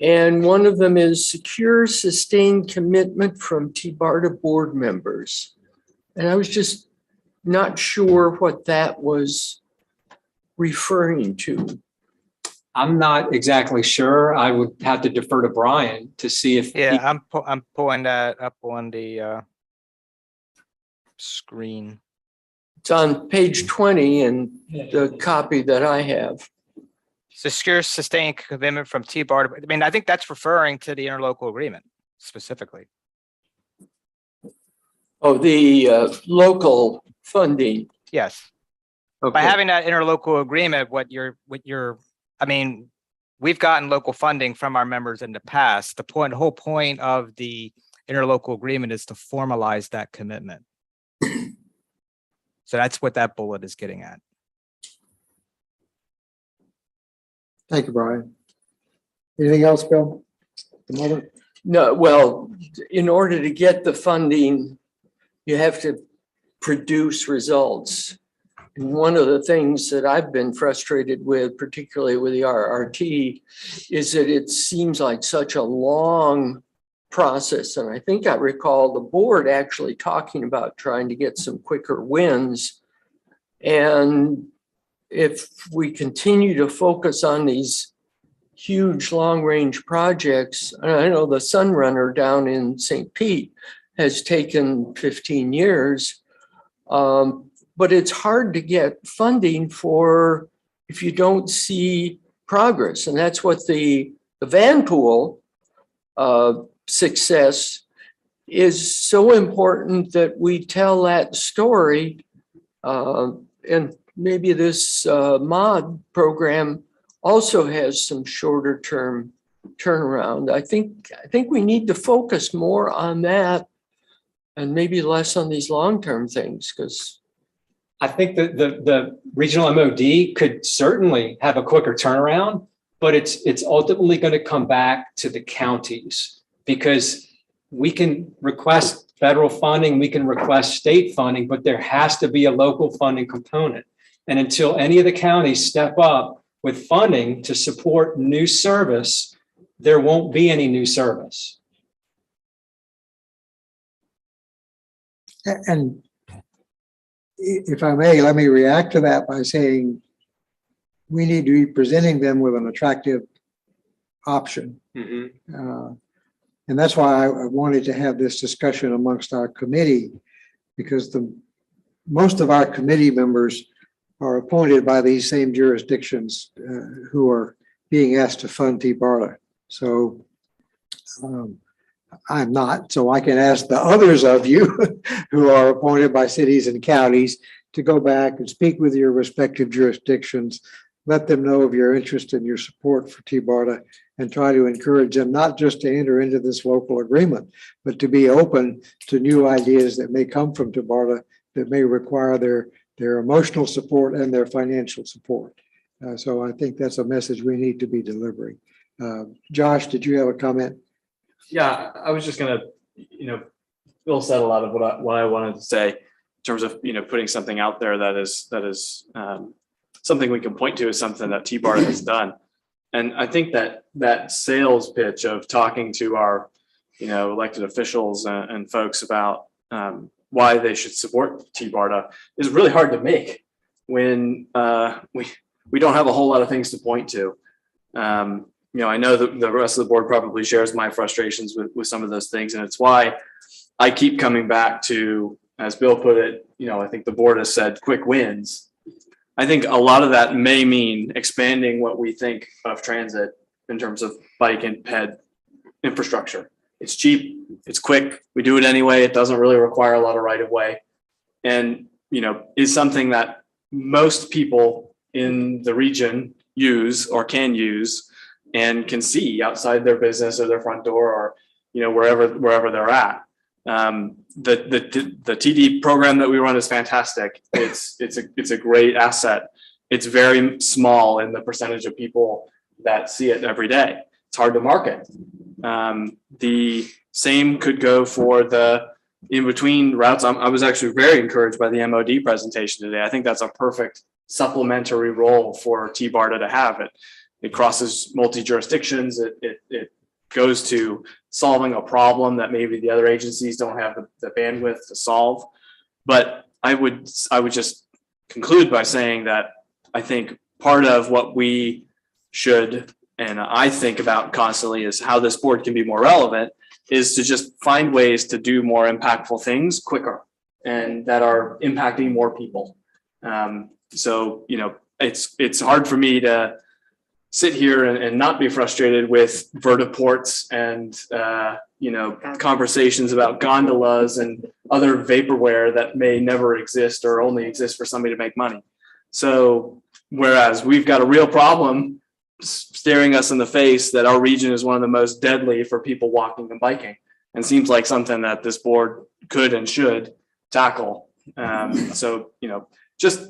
And one of them is secure, sustained commitment from TBARTA board members. And I was just not sure what that was referring to. I'm not exactly sure. I would have to defer to Brian to see if. Yeah, I'm pulling that up on the screen. It's on page 20 in the copy that I have. Secure, sustained commitment from TBARTA. I mean, I think that's referring to the interlocal agreement specifically. Oh, the local funding. Yes. Okay. By having that interlocal agreement, I mean, we've gotten local funding from our members in the past. The whole point of the interlocal agreement is to formalize that commitment. So that's what that bullet is getting at. Thank you, Brian. Anything else, Bill? No, well, in order to get the funding, you have to produce results. And one of the things that I've been frustrated with, particularly with the RRT, is that it seems like such a long process. And I think I recall the board actually talking about trying to get some quicker wins. And if we continue to focus on these huge long-range projects, I know the Sunrunner down in St. Pete has taken 15 years, but it's hard to get funding for if you don't see progress. And that's what the Vanpool success is so important, that we tell that story. And maybe this mod program also has some shorter term turnaround. I think we need to focus more on that and maybe less on these long-term things, because I think that the regional MOD could certainly have a quicker turnaround, but it's ultimately going to come back to the counties, because we can request federal funding, we can request state funding, but there has to be a local funding component. And until any of the counties step up with funding to support new service, there won't be any new service. And if I may, let me react to that by saying we need to be presenting them with an attractive option. And that's why I wanted to have this discussion amongst our committee, because most of our committee members are appointed by these same jurisdictions who are being asked to fund TBARTA. So I'm not, so I can ask the others of you who are appointed by cities and counties to go back and speak with your respective jurisdictions let them know of your interest and your support for TBARTA and try to encourage them not just to enter into this local agreement, but to be open to new ideas that may come from TBARTA that may require their emotional support and their financial support. So I think that's a message we need to be delivering. Josh, did you have a comment? Yeah, I was just gonna, Bill said a lot of what I wanted to say in terms of, putting something out there that is something we can point to as something that TBARTA has done. And I think that sales pitch of talking to our, elected officials and folks about why they should support TBARTA is really hard to make when we don't have a whole lot of things to point to. I know that the rest of the board probably shares my frustrations with some of those things. And it's why I keep coming back to, as Bill put it, I think the board has said quick wins. I think a lot of that may mean expanding what we think of transit in terms of bike and ped infrastructure. It's cheap, it's quick, we do it anyway. It doesn't really require a lot of right of way. And, is something that most people in the region use or can use and can see outside their business or their front door or, wherever they're at. The TD program that we run is fantastic. It's a great asset. It's very small in the percentage of people that see it every day. It's hard to market. The same could go for the in-between routes. I was actually very encouraged by the MOD presentation today. I think that's a perfect supplementary role for TBARTA to have. It crosses multi-jurisdictions. It goes to solving a problem that maybe the other agencies don't have the bandwidth to solve. But I would just conclude by saying that I think part of what we should, and I think about constantly, is how this board can be more relevant, is to just find ways to do more impactful things quicker and that are impacting more people. So, it's hard for me to sit here and not be frustrated with vertiports and, conversations about gondolas and other vaporware that may never exist or only exist for somebody to make money. So whereas we've got a real problem staring us in the face that our region is one of the most deadly for people walking and biking, and seems like something that this board could and should tackle. So, just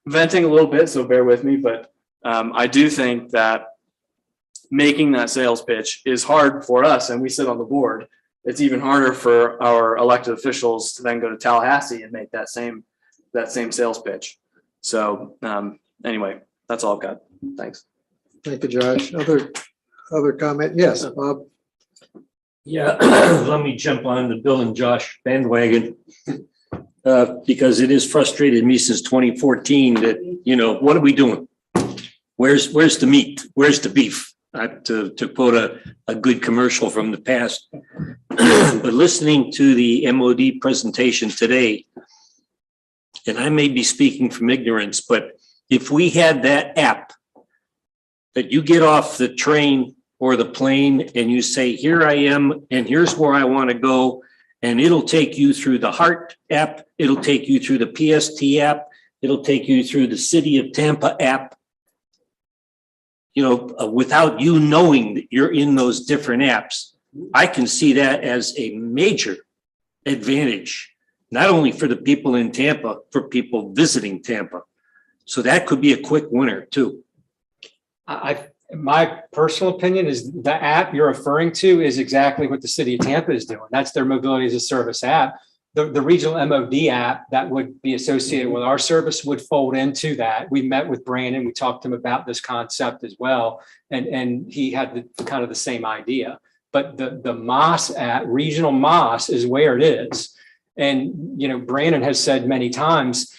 venting a little bit, so bear with me, but I do think that making that sales pitch is hard for us, and we sit on the board. It's even harder for our elected officials to then go to Tallahassee and make that same sales pitch. So anyway, that's all I've got. Thanks. Thank you, Josh. Other comment? Yes, Bob. Yeah, let me jump on the Bill and Josh bandwagon because it has frustrated me since 2014 that, what are we doing? Where's the meat? Where's the beef? To quote a good commercial from the past. But listening to the MOD presentation today, and I may be speaking from ignorance, but if we had that app that you get off the train or the plane and you say, here I am, and here's where I want to go, and it'll take you through the HART app, it'll take you through the PST app, it'll take you through the City of Tampa app, without you knowing that you're in those different apps. I can see that as a major advantage, not only for the people in Tampa, for people visiting Tampa. So that could be a quick winner too. My personal opinion is the app you're referring to is exactly what the City of Tampa is doing. That's their mobility as a service app. The regional MOD app that would be associated with our service would fold into that. We met with Brandon. We talked to him about this concept as well. And he had kind of the same idea. But the MOS app, regional MOS, is where it is. And, Brandon has said many times,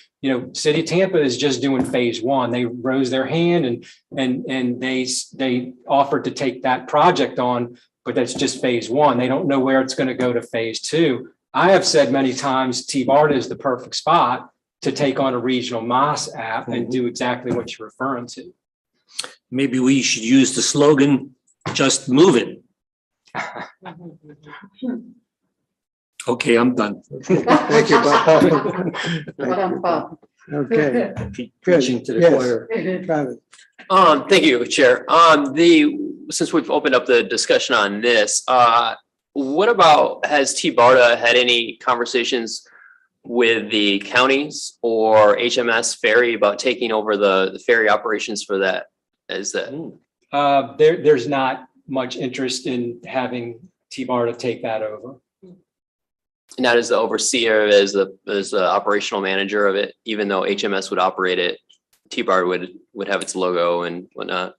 City of Tampa is just doing phase one. They rose their hand and they offered to take that project on, but that's just phase one. They don't know where it's going to go to phase two. I have said many times, TBARTA is the perfect spot to take on a regional MOS app and do exactly what you're referring to. Maybe we should use the slogan, just move it. Okay, I'm done. Thank you, Bob. Thank you. Okay, Keep good. preaching to the Yes. choir. Travis. Thank you, Chair. Since we've opened up the discussion on this, what about, has Tbarda had any conversations with the counties or HMS Ferry about taking over the ferry operations for that? Is that? There's not much interest in having Tbarda take that over. Not as the overseer, as the operational manager of it, even though HMS would operate it, Tbarda would have its logo and whatnot.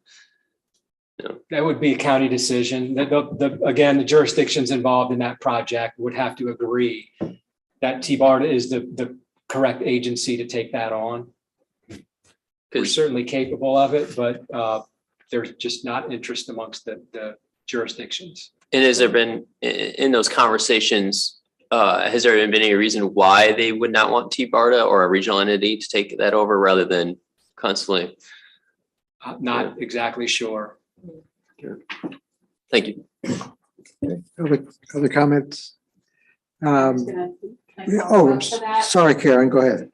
That would be a county decision. Again, the jurisdictions involved in that project would have to agree that Tbarda is the correct agency to take that on. We're certainly capable of it, but there's just not interest amongst the jurisdictions. And has there been, in those conversations, has there been any reason why they would not want Tbarda or a regional entity to take that over rather than constantly? Not exactly sure. Thank you. Other comments? Sorry, Karen, go ahead.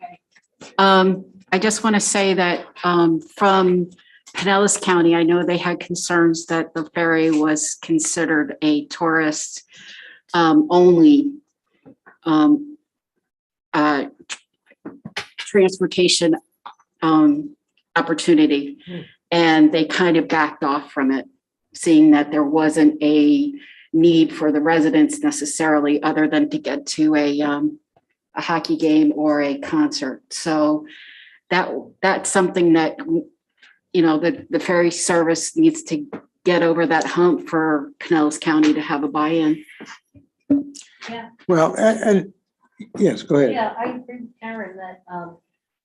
I just want to say that from Pinellas County, I know they had concerns that the ferry was considered a tourist only transportation opportunity. And they kind of backed off from it, seeing that there wasn't a need for the residents necessarily other than to get to a hockey game or a concert. So that's something that, the ferry service needs to get over that hump for Pinellas County to have a buy-in. Yeah. Well, and yes, go ahead. Yeah, I agree with Karen that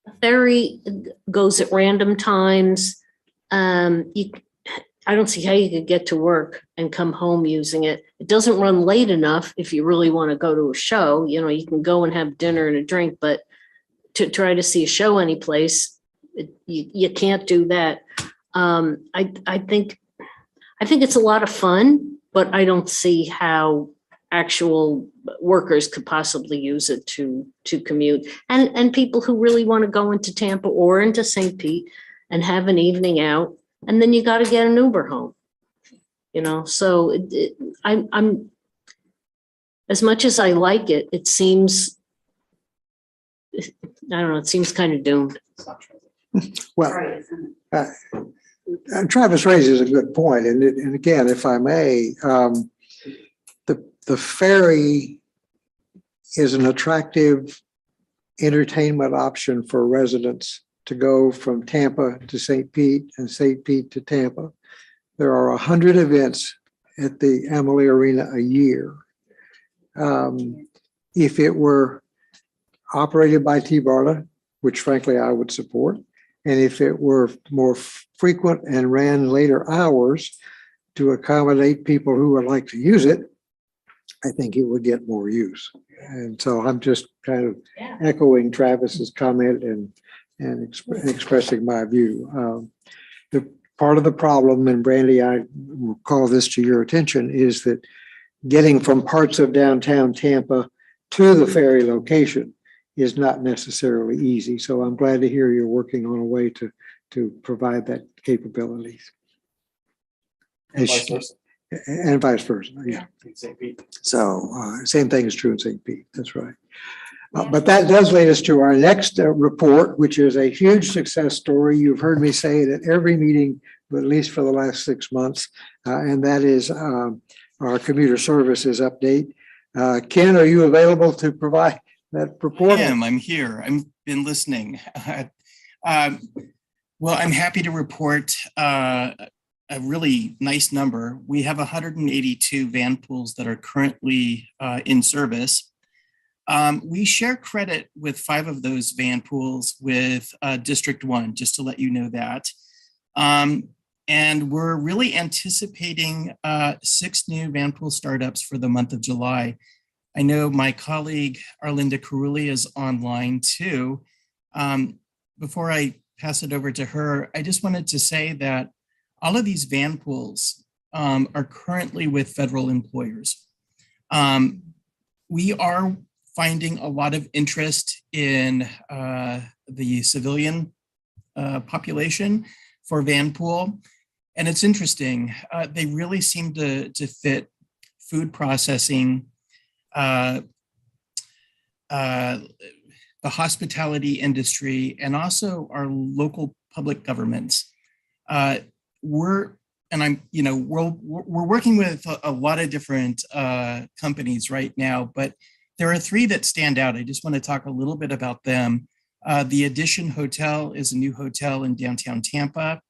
the ferry goes at random times. I don't see how you could get to work and come home using it. It doesn't run late enough if you really want to go to a show. You can go and have dinner and a drink, but to try to see a show anyplace, you can't do that. I think it's a lot of fun, but I don't see how actual workers could possibly use it to commute. And people who really want to go into Tampa or into St. Pete and have an evening out, and then you got to get an Uber home. So I'm as much as I like it, it seems, I don't know, it seems kind of doomed. Well, Travis raises a good point, and again, if I may, the ferry is an attractive entertainment option for residents to go from Tampa to St. Pete and St. Pete to Tampa. There are 100 events at the Amalie Arena a year. If it were operated by Tbarda, which frankly I would support, and if it were more frequent and ran later hours to accommodate people who would like to use it, I think it would get more use. And so I'm just kind of echoing Travis's comment and expressing my view. The part of the problem, and Brandy, I will call this to your attention, is that getting from parts of downtown Tampa to the ferry location is not necessarily easy. So I'm glad to hear you're working on a way to provide that capability. And vice versa, yeah. So same thing is true in St. Pete, that's right. But that does lead us to our next report, which is a huge success story. You've heard me say it at every meeting, at least for the last 6 months, and that is our commuter services update. Ken, are you available to provide that report? I'm here. I've been listening. Well, I'm happy to report a really nice number. We have 182 van pools that are currently in service. We share credit with 5 of those van pools with District 1, just to let you know that. And we're really anticipating 6 new van pool startups for the month of July. I know my colleague Arlinda Carulli is online too. Before I pass it over to her, I just wanted to say that all of these van pools are currently with federal employers. We are finding a lot of interest in the civilian population for Vanpool. And it's interesting, they really seem to fit food processing, the hospitality industry, and also our local public governments. We're working with a lot of different companies right now, but there are three that stand out. I just want to talk a little bit about them. The Edition Hotel is a new hotel in downtown Tampa.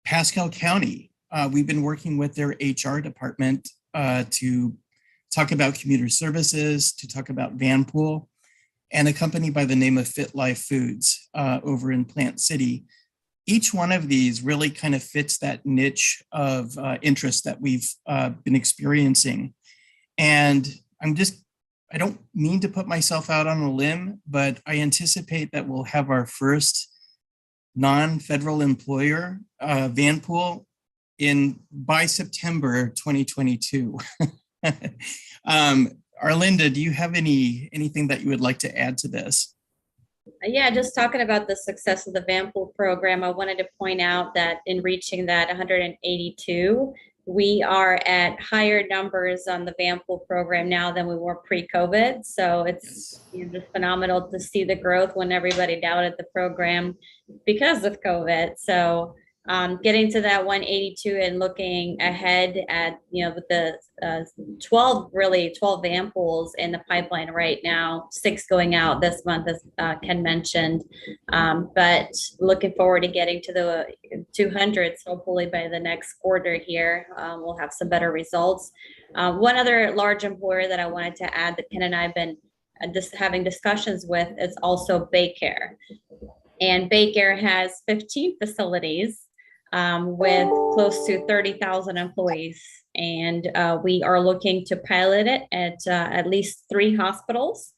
Pasco County, we've been working with their HR department to talk about commuter services, to talk about Vanpool, and a company by the name of Fit Life Foods over in Plant City. Each one of these really kind of fits that niche of interest that we've been experiencing. And I don't mean to put myself out on a limb, but I anticipate that we'll have our first non-federal employer, Vanpool, by September 2022. Arlinda, do you have anything that you would like to add to this? Yeah, just talking about the success of the Vanpool program, I wanted to point out that in reaching that 182, we are at higher numbers on the Vanpool program now than we were pre-COVID. So it's just phenomenal to see the growth when everybody doubted the program because of COVID. So getting to that 182 and looking ahead at, with the 12 Vanpools in the pipeline right now, 6 going out this month, as Ken mentioned, but looking forward to getting to the 200s, hopefully by the next quarter here, we'll have some better results. One other large employer that I wanted to add that Ken and I have been just having discussions with is also Baycare. And Baycare has 15 facilities with close to 30,000 employees. And we are looking to pilot it at least 3 hospitals.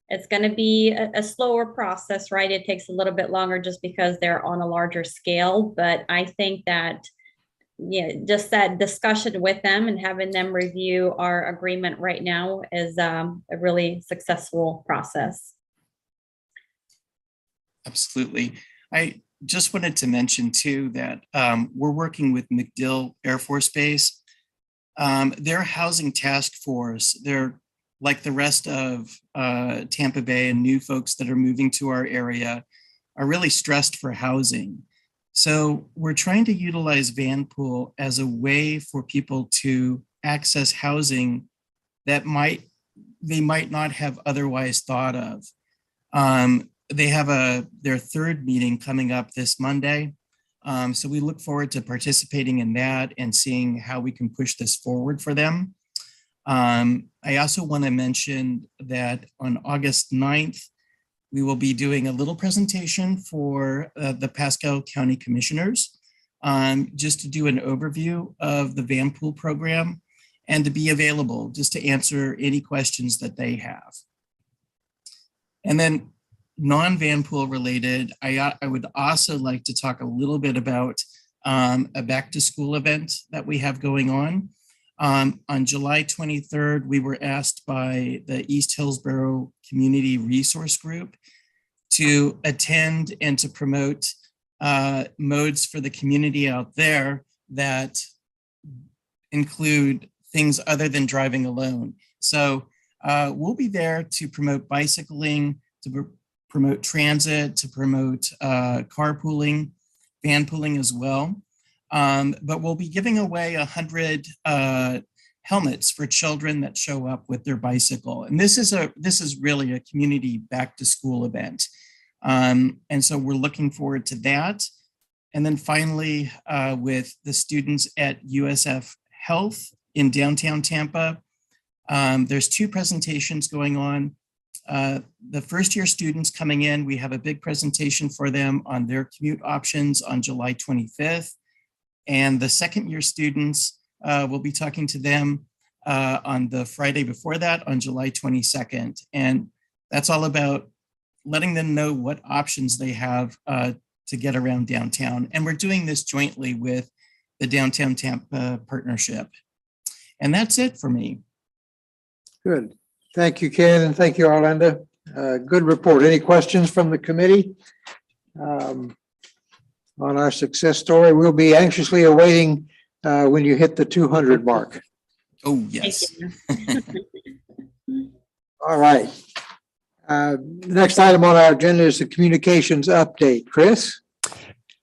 It's going to be a slower process, right? It takes a little bit longer just because they're on a larger scale. But I think that, just that discussion with them and having them review our agreement right now is a really successful process. Absolutely. I just wanted to mention too that we're working with MacDill Air Force Base. Their housing task force, they're like the rest of Tampa Bay and new folks that are moving to our area are really stressed for housing. So we're trying to utilize Vanpool as a way for people to access housing that they might not have otherwise thought of. They have their 3rd meeting coming up this Monday. So we look forward to participating in that and seeing how we can push this forward for them. I also want to mention that on August 9th, we will be doing a little presentation for the Pasco County Commissioners, just to do an overview of the Vanpool program and to be available just to answer any questions that they have. And then non-Vanpool related, I would also like to talk a little bit about a back to school event that we have going on. On July 23rd, we were asked by the East Hillsborough Community Resource Group to attend and to promote modes for the community out there that include things other than driving alone. So we'll be there to promote bicycling, to promote transit, to promote carpooling, vanpooling as well. But we'll be giving away 100 helmets for children that show up with their bicycle. And this is really a community back to school event. And so we're looking forward to that. And then finally, with the students at USF Health in downtown Tampa, there's 2 presentations going on. The first year students coming in, we have a big presentation for them on their commute options on July 25th. And the second year students, we'll be talking to them on the Friday before that on July 22nd. And that's all about letting them know what options they have to get around downtown. And we're doing this jointly with the Downtown Tampa Partnership. And that's it for me. Good. Thank you, Ken, and thank you, Arlinda. Good report. Any questions from the committee? On our success story, we'll be anxiously awaiting when you hit the 200 mark. Oh, yes. All right. Next item on our agenda is the communications update. Chris?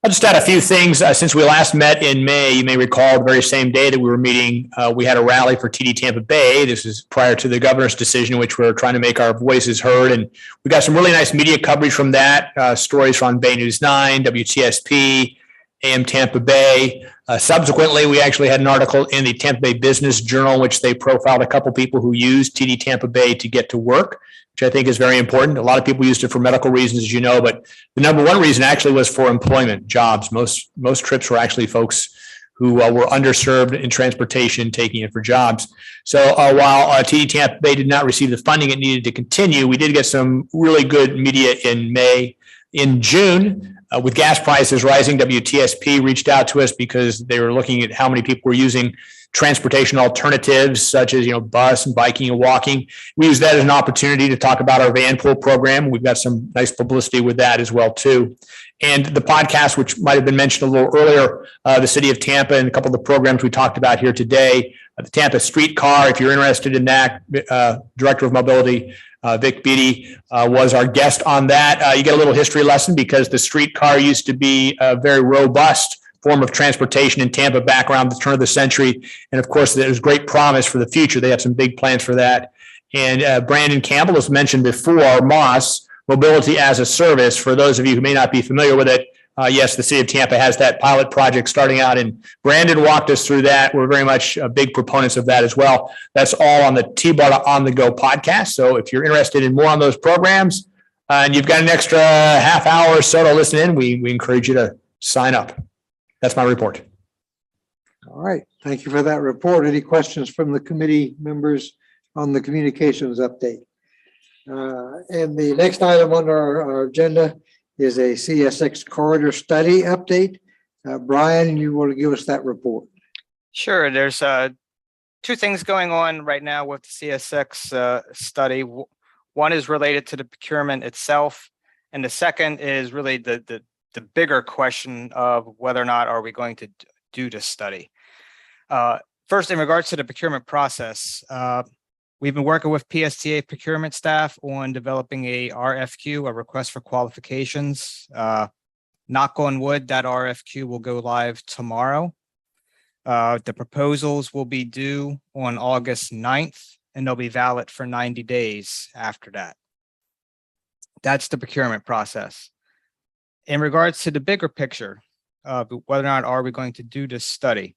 I'll just add a few things. Since we last met in May, you may recall the very same day that we were meeting, we had a rally for TD Tampa Bay. This is prior to the governor's decision, in which we're trying to make our voices heard. And we got some really nice media coverage from that. Stories from Bay News 9, WTSP, AM Tampa Bay. Subsequently, we actually had an article in the Tampa Bay Business Journal, in which they profiled a couple people who used TD Tampa Bay to get to work, which I think is very important. A lot of people used it for medical reasons, as you know, but the number one reason actually was for employment, jobs. Most trips were actually folks who were underserved in transportation, taking it for jobs. So while TD Tampa Bay did not receive the funding it needed to continue, we did get some really good media in May. In June, with gas prices rising, WTSP reached out to us because they were looking at how many people were using transportation alternatives such as, bus and biking and walking. We use that as an opportunity to talk about our van pool program. We've got some nice publicity with that as well too. And the podcast, which might have been mentioned a little earlier, the city of Tampa and a couple of the programs we talked about here today, the Tampa Street Car, if you're interested in that, Director of Mobility, Vic Beatty was our guest on that. You get a little history lesson because the streetcar used to be a very robust form of transportation in Tampa back around the turn of the century. And of course, there's great promise for the future. They have some big plans for that. And Brandon Campbell, as mentioned before, MOS, Mobility as a Service. For those of you who may not be familiar with it, yes, the city of Tampa has that pilot project starting out, and Brandon walked us through that. We're very much big proponents of that as well. That's all on the Tbarda On The Go podcast. So if you're interested in more on those programs and you've got an extra half hour or so to listen in, we encourage you to sign up. That's my report. All right. Thank you for that report. Any questions from the committee members on the communications update? And the next item on our agenda is a CSX corridor study update. Brian, you want to give us that report? Sure. There's two things going on right now with the CSX study. One is related to the procurement itself, and the second is really the bigger question of whether or not are we going to do this study. First, in regards to the procurement process, we've been working with PSTA procurement staff on developing a RFQ, a request for qualifications. Knock on wood, that RFQ will go live tomorrow. The proposals will be due on August 9th, and they'll be valid for 90 days after that. That's the procurement process. In regards to the bigger picture of whether or not are we going to do this study,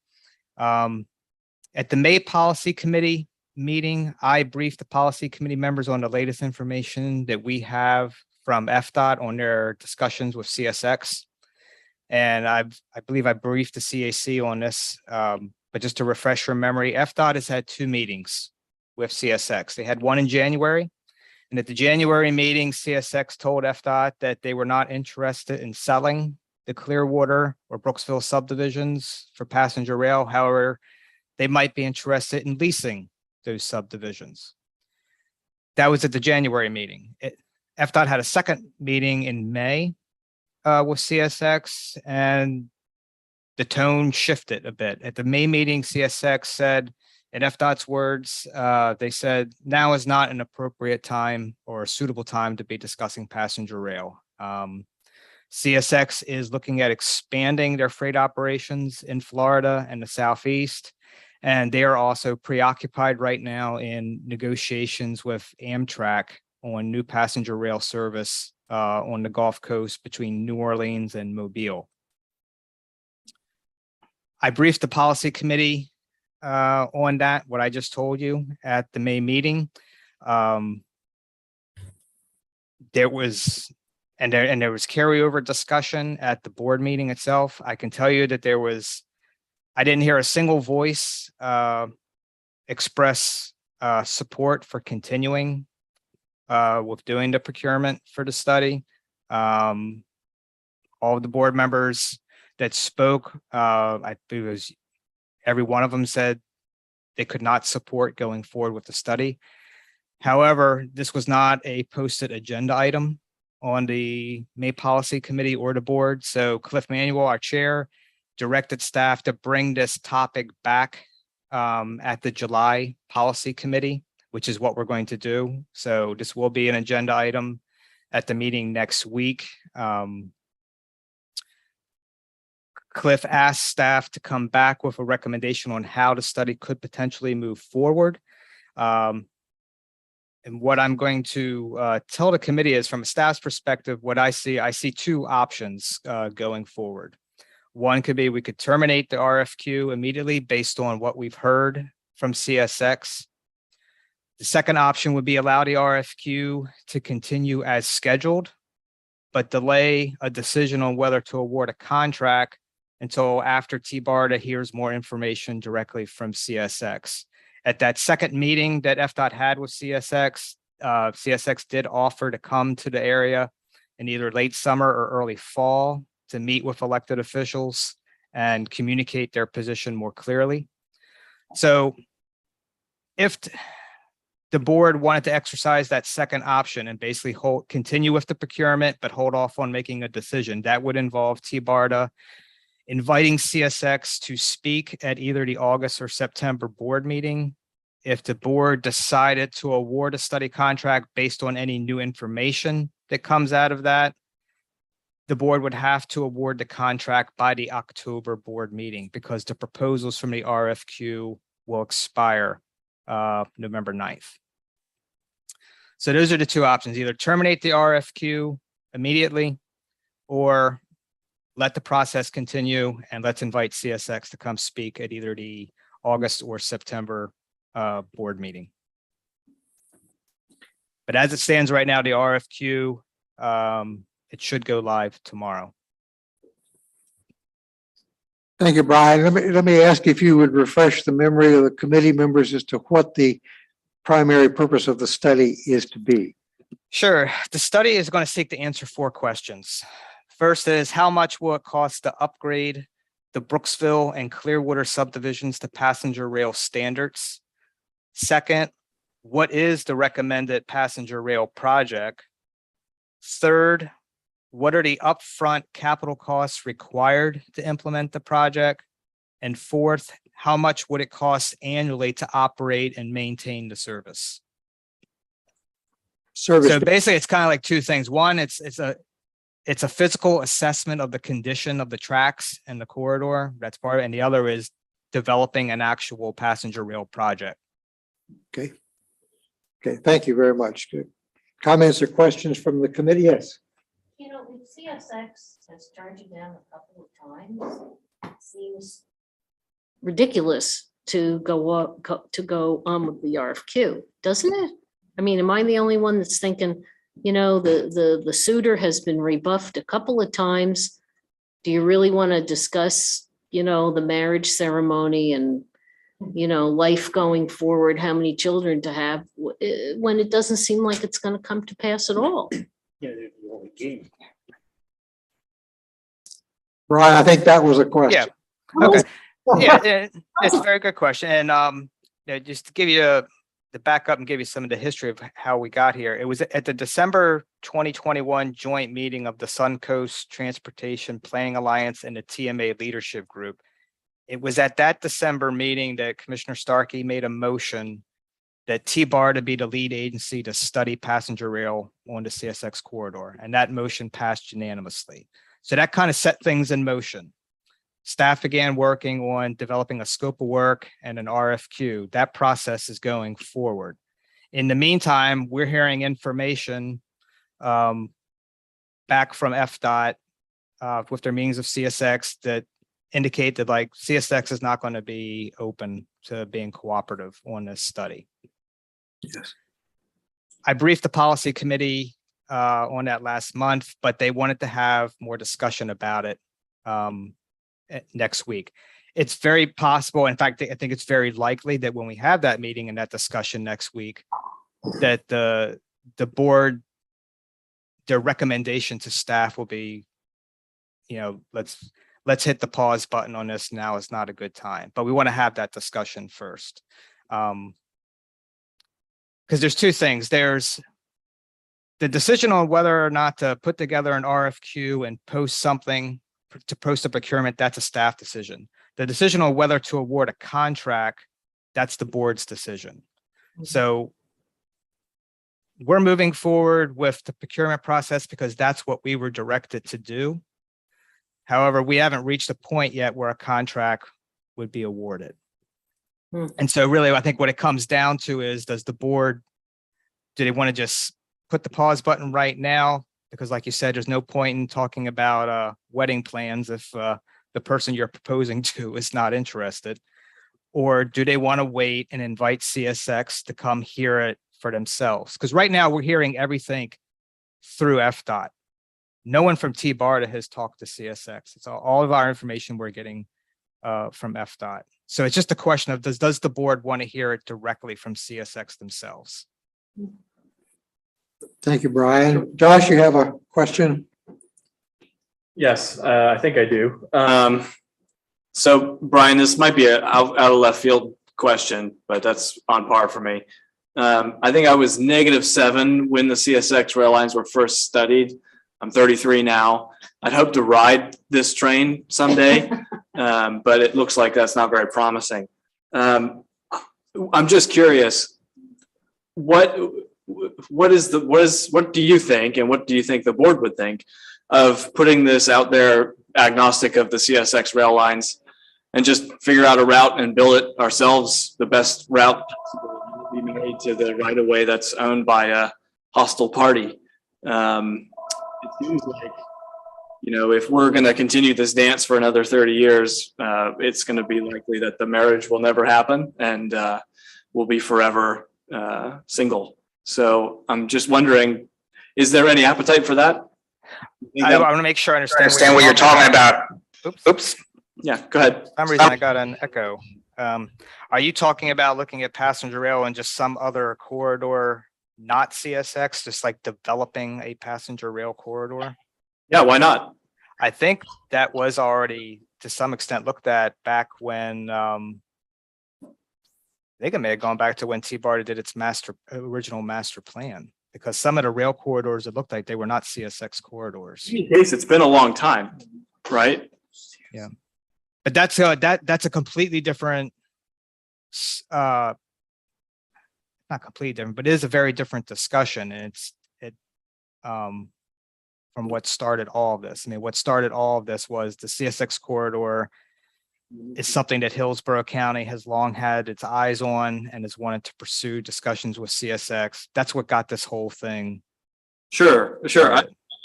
at the May Policy Committee meeting, I briefed the policy committee members on the latest information that we have from FDOT on their discussions with CSX. And I believe I briefed the CAC on this, but just to refresh your memory, FDOT has had two meetings with CSX. They had one in January, and at the January meeting, CSX told FDOT that they were not interested in selling the Clearwater or Brooksville subdivisions for passenger rail. However, they might be interested in leasing those subdivisions. That was at the January meeting. FDOT had a second meeting in May with CSX, and the tone shifted a bit. At the May meeting, CSX said, in FDOT's words, they said, now is not an appropriate time or a suitable time to be discussing passenger rail. CSX is looking at expanding their freight operations in Florida and the Southeast. And they are also preoccupied right now in negotiations with Amtrak on new passenger rail service on the Gulf Coast between New Orleans and Mobile. I briefed the policy committee on that, what I just told you at the May meeting. There was carryover discussion at the board meeting itself. I can tell you that I didn't hear a single voice express support for continuing with doing the procurement for the study. All of the board members that spoke, I believe it was every one of them said they could not support going forward with the study. However, this was not a posted agenda item on the May Policy Committee or the board. So Cliff Manuel, our chair, directed staff to bring this topic back at the July Policy Committee, which is what we're going to do. So this will be an agenda item at the meeting next week. Cliff asked staff to come back with a recommendation on how the study could potentially move forward. And what I'm going to tell the committee is, from a staff's perspective, what I see two options going forward. One could be we could terminate the RFQ immediately based on what we've heard from CSX. The second option would be allow the RFQ to continue as scheduled, but delay a decision on whether to award a contract until after Tbarda hears more information directly from CSX. At that second meeting that FDOT had with CSX, CSX did offer to come to the area in either late summer or early fall to meet with elected officials and communicate their position more clearly. So if the board wanted to exercise that second option and basically continue with the procurement, but hold off on making a decision, that would involve Tbarda inviting CSX to speak at either the August or September board meeting. If the board decided to award a study contract based on any new information that comes out of that, the board would have to award the contract by the October board meeting, because the proposals from the RFQ will expire November 9th. So those are the two options: either terminate the RFQ immediately or let the process continue, and let's invite CSX to come speak at either the August or September board meeting. But as it stands right now, the RFQ, it should go live tomorrow. Thank you, Brian. Let me ask if you would refresh the memory of the committee members as to what the primary purpose of the study is to be. Sure. The study is going to seek to answer 4 questions. First is, how much will it cost to upgrade the Brooksville and Clearwater subdivisions to passenger rail standards? Second, what is the recommended passenger rail project? Third, what are the upfront capital costs required to implement the project? And fourth, how much would it cost annually to operate and maintain the service? So basically, it's kind of like 2 things. One, it's a physical assessment of the condition of the tracks and the corridor. That's part of it. And the other is developing an actual passenger rail project. Okay. Okay, thank you very much. Good. Comments or questions from the committee? Yes. You know, if CSX has turned you down a couple of times, it seems ridiculous to go on with the RFQ, doesn't it? I mean, am I the only one that's thinking, you know, the suitor has been rebuffed a couple of times? Do you really want to discuss, you know, the marriage ceremony and, you know, life going forward, how many children to have, when it doesn't seem like it's going to come to pass at all? Brian, I think that was a question. Yeah. Okay. Yeah, it's a very good question. And just to give you the backup and give you some of the history of how we got here. It was at the December 2021 joint meeting of the Suncoast Transportation Planning Alliance and the TMA Leadership Group. It was at that December meeting that Commissioner Starkey made a motion that Tbarda be the lead agency to study passenger rail on the CSX corridor. And that motion passed unanimously. So that kind of set things in motion. Staff began working on developing a scope of work and an RFQ. That process is going forward. In the meantime, we're hearing information back from FDOT with their meetings of CSX that indicate that like CSX is not going to be open to being cooperative on this study. Yes. I briefed the policy committee on that last month, but they wanted to have more discussion about it next week. It's very possible. In fact, I think it's very likely that when we have that meeting and that discussion next week, that the board, their recommendation to staff will be, you know, let's hit the pause button on this. Now is not a good time, but we want to have that discussion first. because there's two things. There's the decision on whether or not to put together an RFQ and post something to post a procurement, that's a staff decision. The decision on whether to award a contract, that's the board's decision. So we're moving forward with the procurement process because that's what we were directed to do. However, we haven't reached a point yet where a contract would be awarded. And so really, I think what it comes down to is, does the board, do they want to just put the pause button right now? Because like you said, there's no point in talking about wedding plans if the person you're proposing to is not interested. Or do they want to wait and invite CSX to come hear it for themselves? Because right now we're hearing everything through FDOT. No one from Tbarda has talked to CSX. It's all of our information we're getting from FDOT. So it's just a question of, does the board want to hear it directly from CSX themselves? Thank you, Brian. Josh, you have a question? Yes, I think I do. So Brian, this might be an out of left field question, but that's on par for me. I think I was -7 when the CSX rail lines were first studied. I'm 33 now. I'd hope to ride this train someday, but it looks like that's not very promising. I'm just curious, what do you think, and what do you think the board would think of putting this out there, agnostic of the CSX rail lines, and just figure out a route and build it ourselves, the best route be made to the right of way that's owned by a hostile party? It seems like, if we're going to continue this dance for another 30 years, it's going to be likely that the marriage will never happen and we'll be forever single. So I'm just wondering, is there any appetite for that? I want to make sure I understand what you're talking about. Oops. Yeah, go ahead. For some reason I got an echo. Are you talking about looking at passenger rail and just some other corridor, not CSX, just like developing a passenger rail corridor? Yeah, why not? I think that was already to some extent looked at back when, I think it may have gone back to when Tbarda did its original master plan, because some of the rail corridors, it looked like they were not CSX corridors. In any case, it's been a long time, right? Yeah, but that's a completely different, not completely different, but it is a very different discussion, and from what started all of this. I mean, what started all of this was the CSX corridor is something that Hillsborough County has long had its eyes on and has wanted to pursue discussions with CSX. That's what got this whole thing. Sure.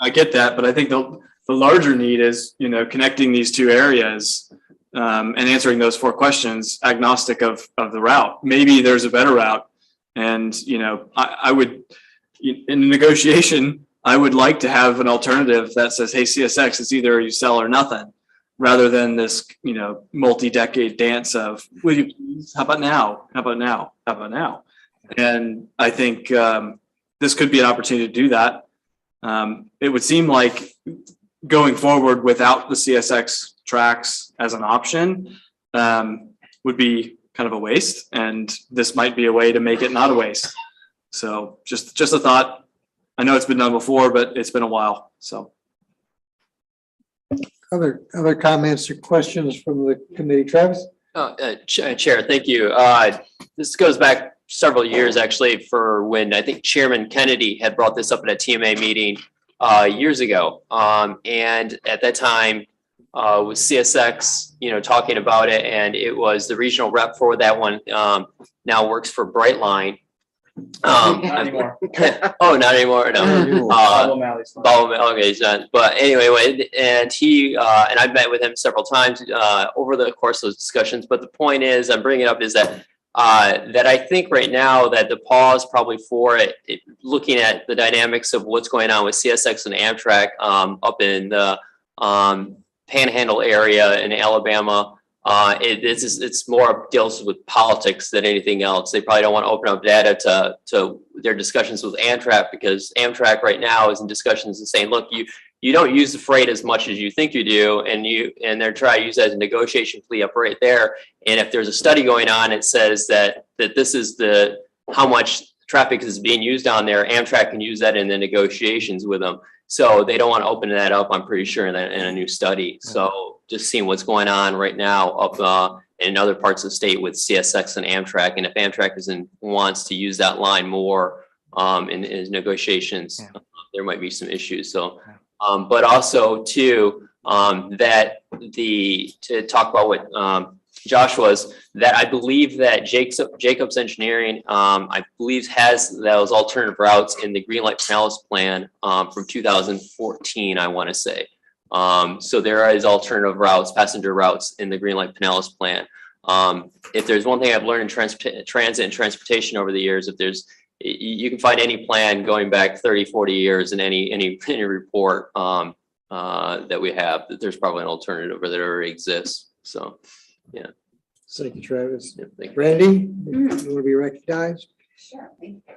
I get that, but I think the larger need is, connecting these two areas and answering those 4 questions, agnostic of the route. Maybe there's a better route. And, I would, in a negotiation, I would like to have an alternative that says, hey, CSX, it's either you sell or nothing, rather than this, multi-decade dance of, will you please, how about now? How about now? How about now? And I think this could be an opportunity to do that. It would seem like going forward without the CSX tracks as an option would be kind of a waste. And this might be a way to make it not a waste. So just a thought. I know it's been done before, but it's been a while. So Other comments or questions from the committee, Travis? Chair, thank you. This goes back several years, actually, for when I think Chairman Kennedy had brought this up at a TMA meeting years ago. And at that time, with CSX, talking about it, and it was the regional rep for that one, now works for Brightline. not anymore. Oh, not anymore. No. Okay, he's done. But anyway, and he and I've met with him several times over the course of those discussions. But the point is, I'm bringing it up is that I think right now that the pause probably for it, looking at the dynamics of what's going on with CSX and Amtrak up in the Panhandle area in Alabama. It's more deals with politics than anything else. They probably don't want to open up data to their discussions with Amtrak, because Amtrak right now is in discussions and saying, look, you don't use the freight as much as you think you do, and they're trying to use that as a negotiation plea up right there. And if there's a study going on, it says that this is how much traffic is being used down there, Amtrak can use that in the negotiations with them. So they don't want to open that up, I'm pretty sure, in a new study. So just seeing what's going on right now up in other parts of the state with CSX and Amtrak. And if Amtrak wants to use that line more in negotiations, there might be some issues. So, but also too, to talk about what Josh was, that I believe that Jacobs Engineering, I believe has those alternative routes in the Green Light Pinellas plan from 2014, I want to say. So there is alternative routes, passenger routes in the Green Light Pinellas plan. If there's one thing I've learned in transit and transportation over the years, you can find any plan going back 30, 40 years in any report that we have, that there's probably an alternative or that already exists. So, yeah. Thank you, Travis. Yeah, thank you. Randy, you want to be recognized? Sure, thank you.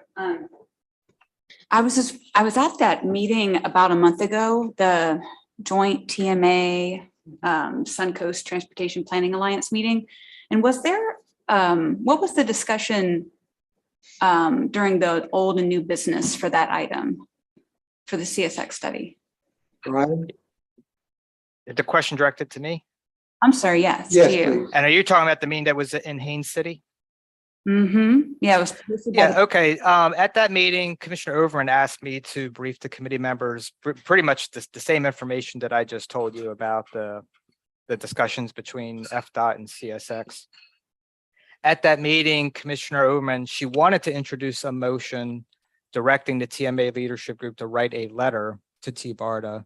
I was at that meeting about a month ago, the joint TMA Suncoast Transportation Planning Alliance meeting. And was there, what was the discussion during the old and new business for that item, for the CSX study? Ryan? Is the question directed to me? I'm sorry, yes, Yes, to you. please. And are you talking about the meeting that was in Haines City? Mm-hmm. Yeah, it was. Yeah, okay. At that meeting, Commissioner Overend asked me to brief the committee members pretty much the same information that I just told you about the discussions between FDOT and CSX. At that meeting, Commissioner Overend, she wanted to introduce a motion directing the TMA leadership group to write a letter to TBARTA,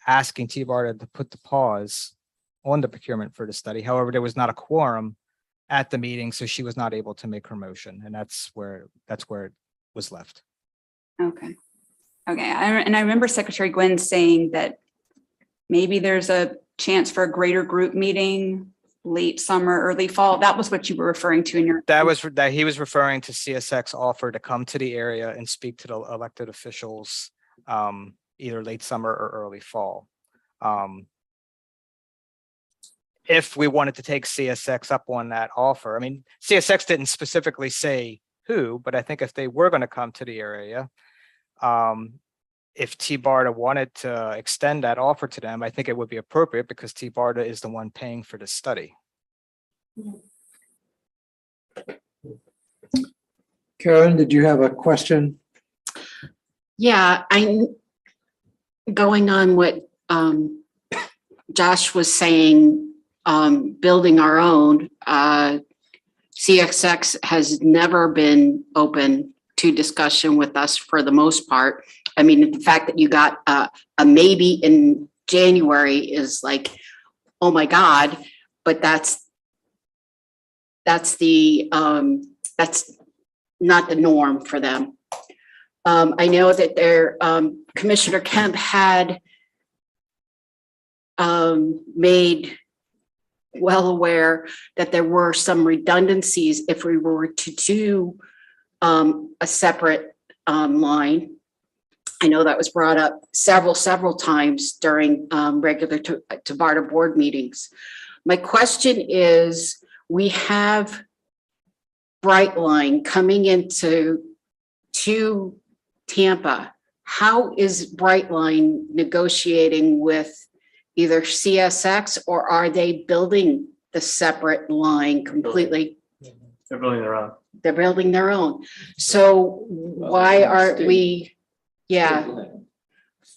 asking TBARTA to put the pause on the procurement for the study. However, there was not a quorum at the meeting, so she was not able to make her motion, and that's where it was left. Okay. Okay. And I remember Secretary Gwynn saying that maybe there's a chance for a greater group meeting late summer, early fall. That was what you were referring to in your. That he was referring to CSX offer to come to the area and speak to the elected officials, either late summer or early fall. If we wanted to take CSX up on that offer. I mean, CSX didn't specifically say who, but I think if they were going to come to the area, if TBARTA wanted to extend that offer to them, I think it would be appropriate because TBARTA is the one paying for this study. Karen, did you have a question? Yeah, I'm going on what Josh was saying, building our own. CSX has never been open to discussion with us for the most part. I mean, the fact that you got a maybe in January is like, oh my God, but that's not the norm for them. I know that their Commissioner Kemp had made well aware that there were some redundancies if we were to do a separate line. I know that was brought up several times during regular TBARTA board meetings. My question is, we have Brightline coming into Tampa. How is Brightline negotiating with either CSX, or are they building the separate line completely? They're building their own. They're building their own. So why aren't we,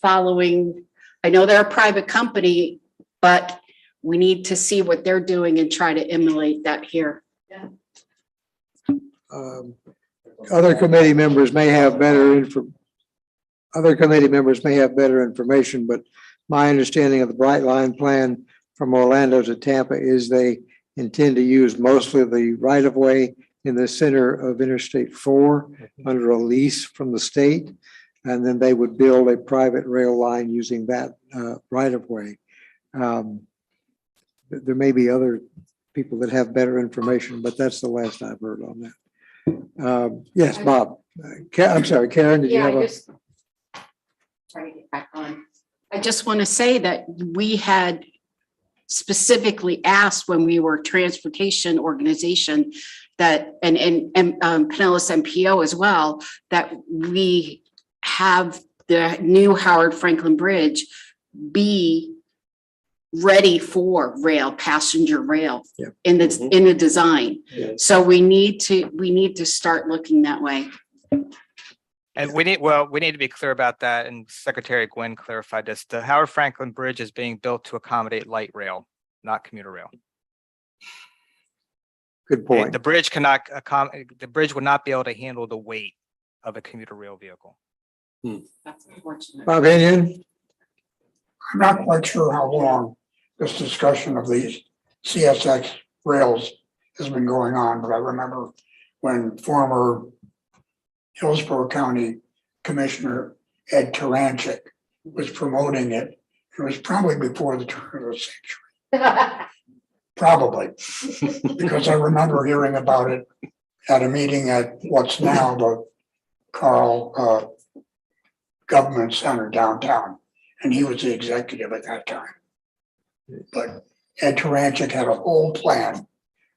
following? I know they're a private company, but we need to see what they're doing and try to emulate that here. Other committee members may have better information, but my understanding of the Brightline plan from Orlando to Tampa is they intend to use mostly the right-of-way in the center of Interstate 4 under a lease from the state, and then they would build a private rail line using that right-of-way. There may be other people that have better information, but that's the last I've heard on that. Yes, Bob. I'm sorry, Karen, did you have a? Trying to get back on. I just want to say that we had specifically asked when we were transportation organization that, and Pinellas MPO as well, that we have the new Howard Franklin Bridge be ready for rail, passenger rail in the design. So we need to start looking that way. And we need to be clear about that. And Secretary Gwynn clarified this. The Howard Franklin Bridge is being built to accommodate light rail, not commuter rail. Good point. The bridge cannot the bridge would not be able to handle the weight of a commuter rail vehicle. That's unfortunate. Bob Henyon? I'm not quite sure how long this discussion of these CSX rails has been going on, but I remember when former Hillsborough County Commissioner Ed Taranchik was promoting it. It was probably before the turn of the century. Probably, because I remember hearing about it at a meeting at what's now the Carl Government Center downtown, and he was the executive at that time. But Ed Taranchik had a whole plan,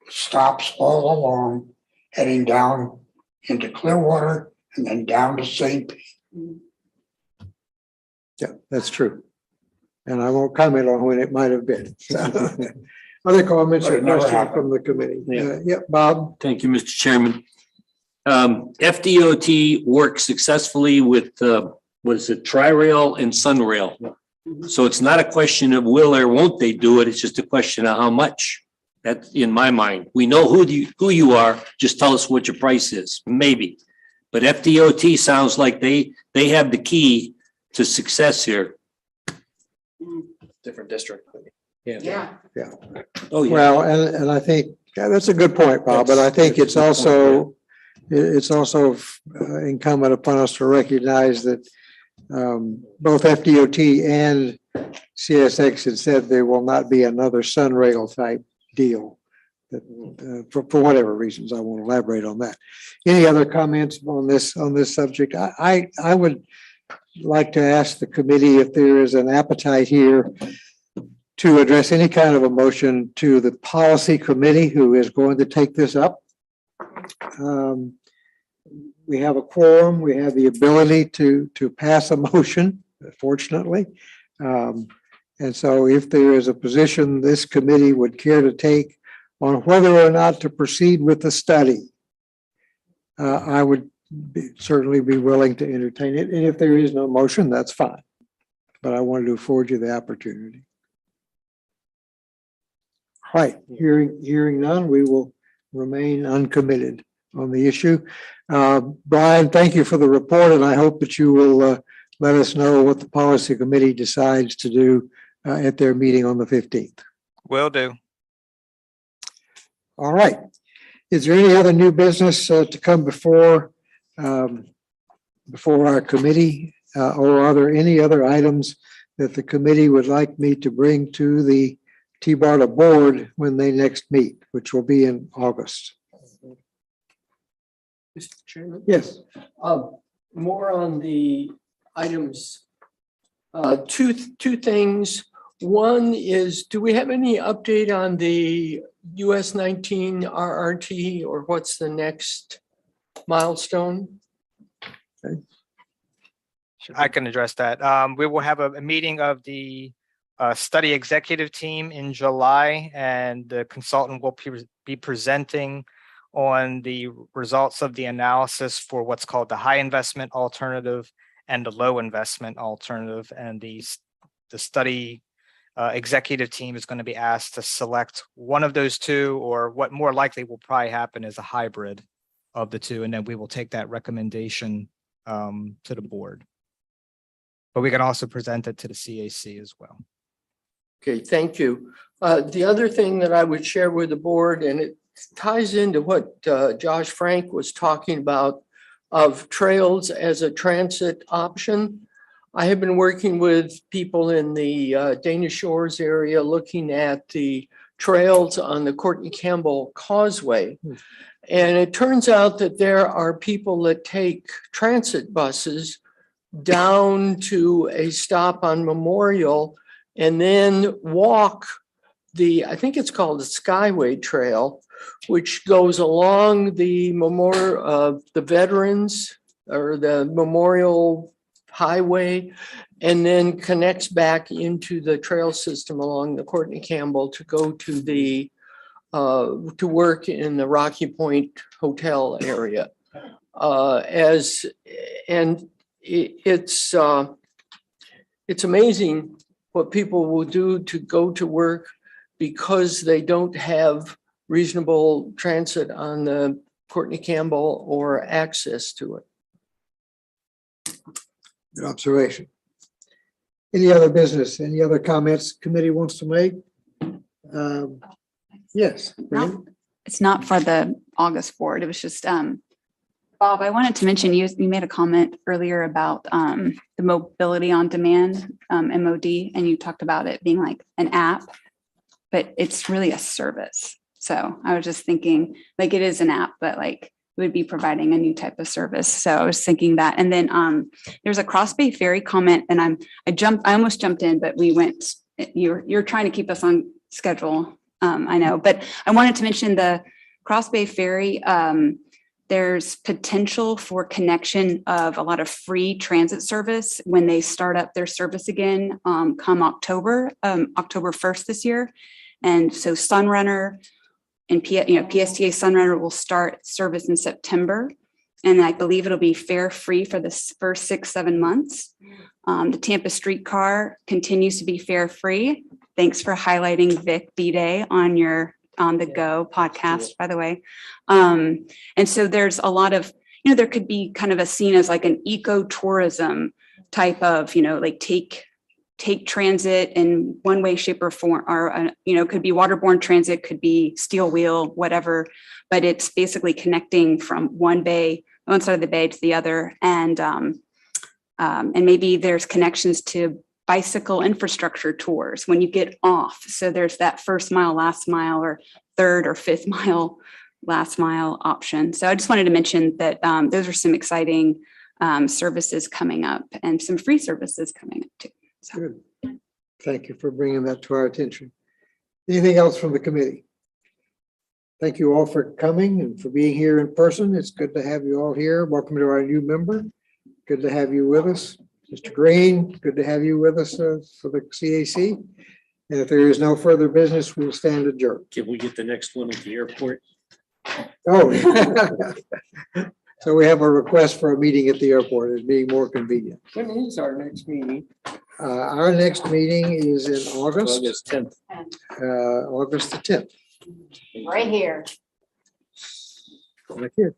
stops all along, heading down into Clearwater and then down to St. Pete. Yeah, that's true. And I won't comment on when it might have been. Other comments or questions from the committee? Yeah, Bob. Thank you, Mr. Chairman. FDOT works successfully with, what is it, Tri-Rail and Sunrail. So it's not a question of will or won't they do it. It's just a question of how much. That's in my mind. We know who you are. Just tell us what your price is, maybe. But FDOT sounds like they have the key to success here. Different district. Yeah. Oh, yeah. Well, and I think that's a good point, Bob, but I think it's also incumbent upon us to recognize that both FDOT and CSX had said there will not be another Sunrail type deal. That, for whatever reasons, I won't elaborate on that. Any other comments on this subject? I would like to ask the committee if there is an appetite here to address any kind of a motion to the policy committee who is going to take this up. We have a quorum, we have the ability to pass a motion, fortunately. And so if there is a position this committee would care to take on whether or not to proceed with the study, I would certainly be willing to entertain it. And if there is no motion, that's fine. But I wanted to afford you the opportunity. Right, hearing none, we will remain uncommitted on the issue. Brian, thank you for the report, and I hope that you will let us know what the policy committee decides to do at their meeting on the 15th. Will do. All right. Is there any other new business to come before our committee, or are there any other items that the committee would like me to bring to the Tbarda board when they next meet, which will be in August? Mr. Chairman? Yes. More on the items. Two things. One is, do we have any update on the US 19 RRT, or what's the next milestone? Okay. I can address that. We will have a meeting of the study executive team in July, and the consultant will be presenting on the results of the analysis for what's called the high investment alternative and the low investment alternative. And the study executive team is going to be asked to select one of those two, or what more likely will probably happen is a hybrid of the two. And then we will take that recommendation to the board. But we can also present it to the CAC as well. Okay, thank you. The other thing that I would share with the board, and it ties into what Josh Frank was talking about, of trails as a transit option. I have been working with people in the Dana Shores area looking at the trails on the Courtney Campbell Causeway. And it turns out that there are people that take transit buses down to a stop on Memorial and then walk I think it's called the Skyway Trail, which goes along the memorial of the veterans or the Memorial Highway, and then connects back into the trail system along the Courtney Campbell to go to the to work in the Rocky Point Hotel area. It's amazing what people will do to go to work because they don't have reasonable transit on the Courtney Campbell or access to it. Good observation. Any other business, any other comments committee wants to make? Yes. Randy? It's not for the August board. It was just, Bob, I wanted to mention, you made a comment earlier about the mobility on demand, MOD, and you talked about it being like an app, but it's really a service. So I was just thinking, like, it is an app, but like it would be providing a new type of service. So I was thinking that. And then there's a Bay Ferry comment, and I almost jumped in, but we went, you're trying to keep us on schedule. I know, but I wanted to mention the Bay Ferry. There's potential for connection of a lot of free transit service when they start up their service again come October 1st this year. And so Sunrunner and PSTA Sunrunner will start service in September. And I believe it'll be fare free for the first 6-7 months. The Tampa Street Car continues to be fare free. Thanks for highlighting Vic B-Day on your On the Go podcast, by the way. And so there's a lot of, there could be kind of a scene as like an eco-tourism type of, like take transit in one way, shape, or form, or, could be waterborne transit, could be steel wheel, whatever, but it's basically connecting from one side of the bay to the other. And maybe there's connections to bicycle infrastructure tours when you get off. So there's that first mile, last mile, or third or fifth mile, last mile option. So I just wanted to mention that those are some exciting services coming up and some free services coming up too. So. Good. Thank you for bringing that to our attention. Anything else from the committee? Thank you all for coming and for being here in person. It's good to have you all here. Welcome to our new member. Good to have you with us. Mr. Green, good to have you with us for the CAC. And if there is no further business, we'll stand adjourned. Can we get the next one at the airport? Oh. So we have a request for a meeting at the airport. It's being more convenient. When is our next meeting? Our next meeting is in August. August 10th. August the 10th. Right here. Right here.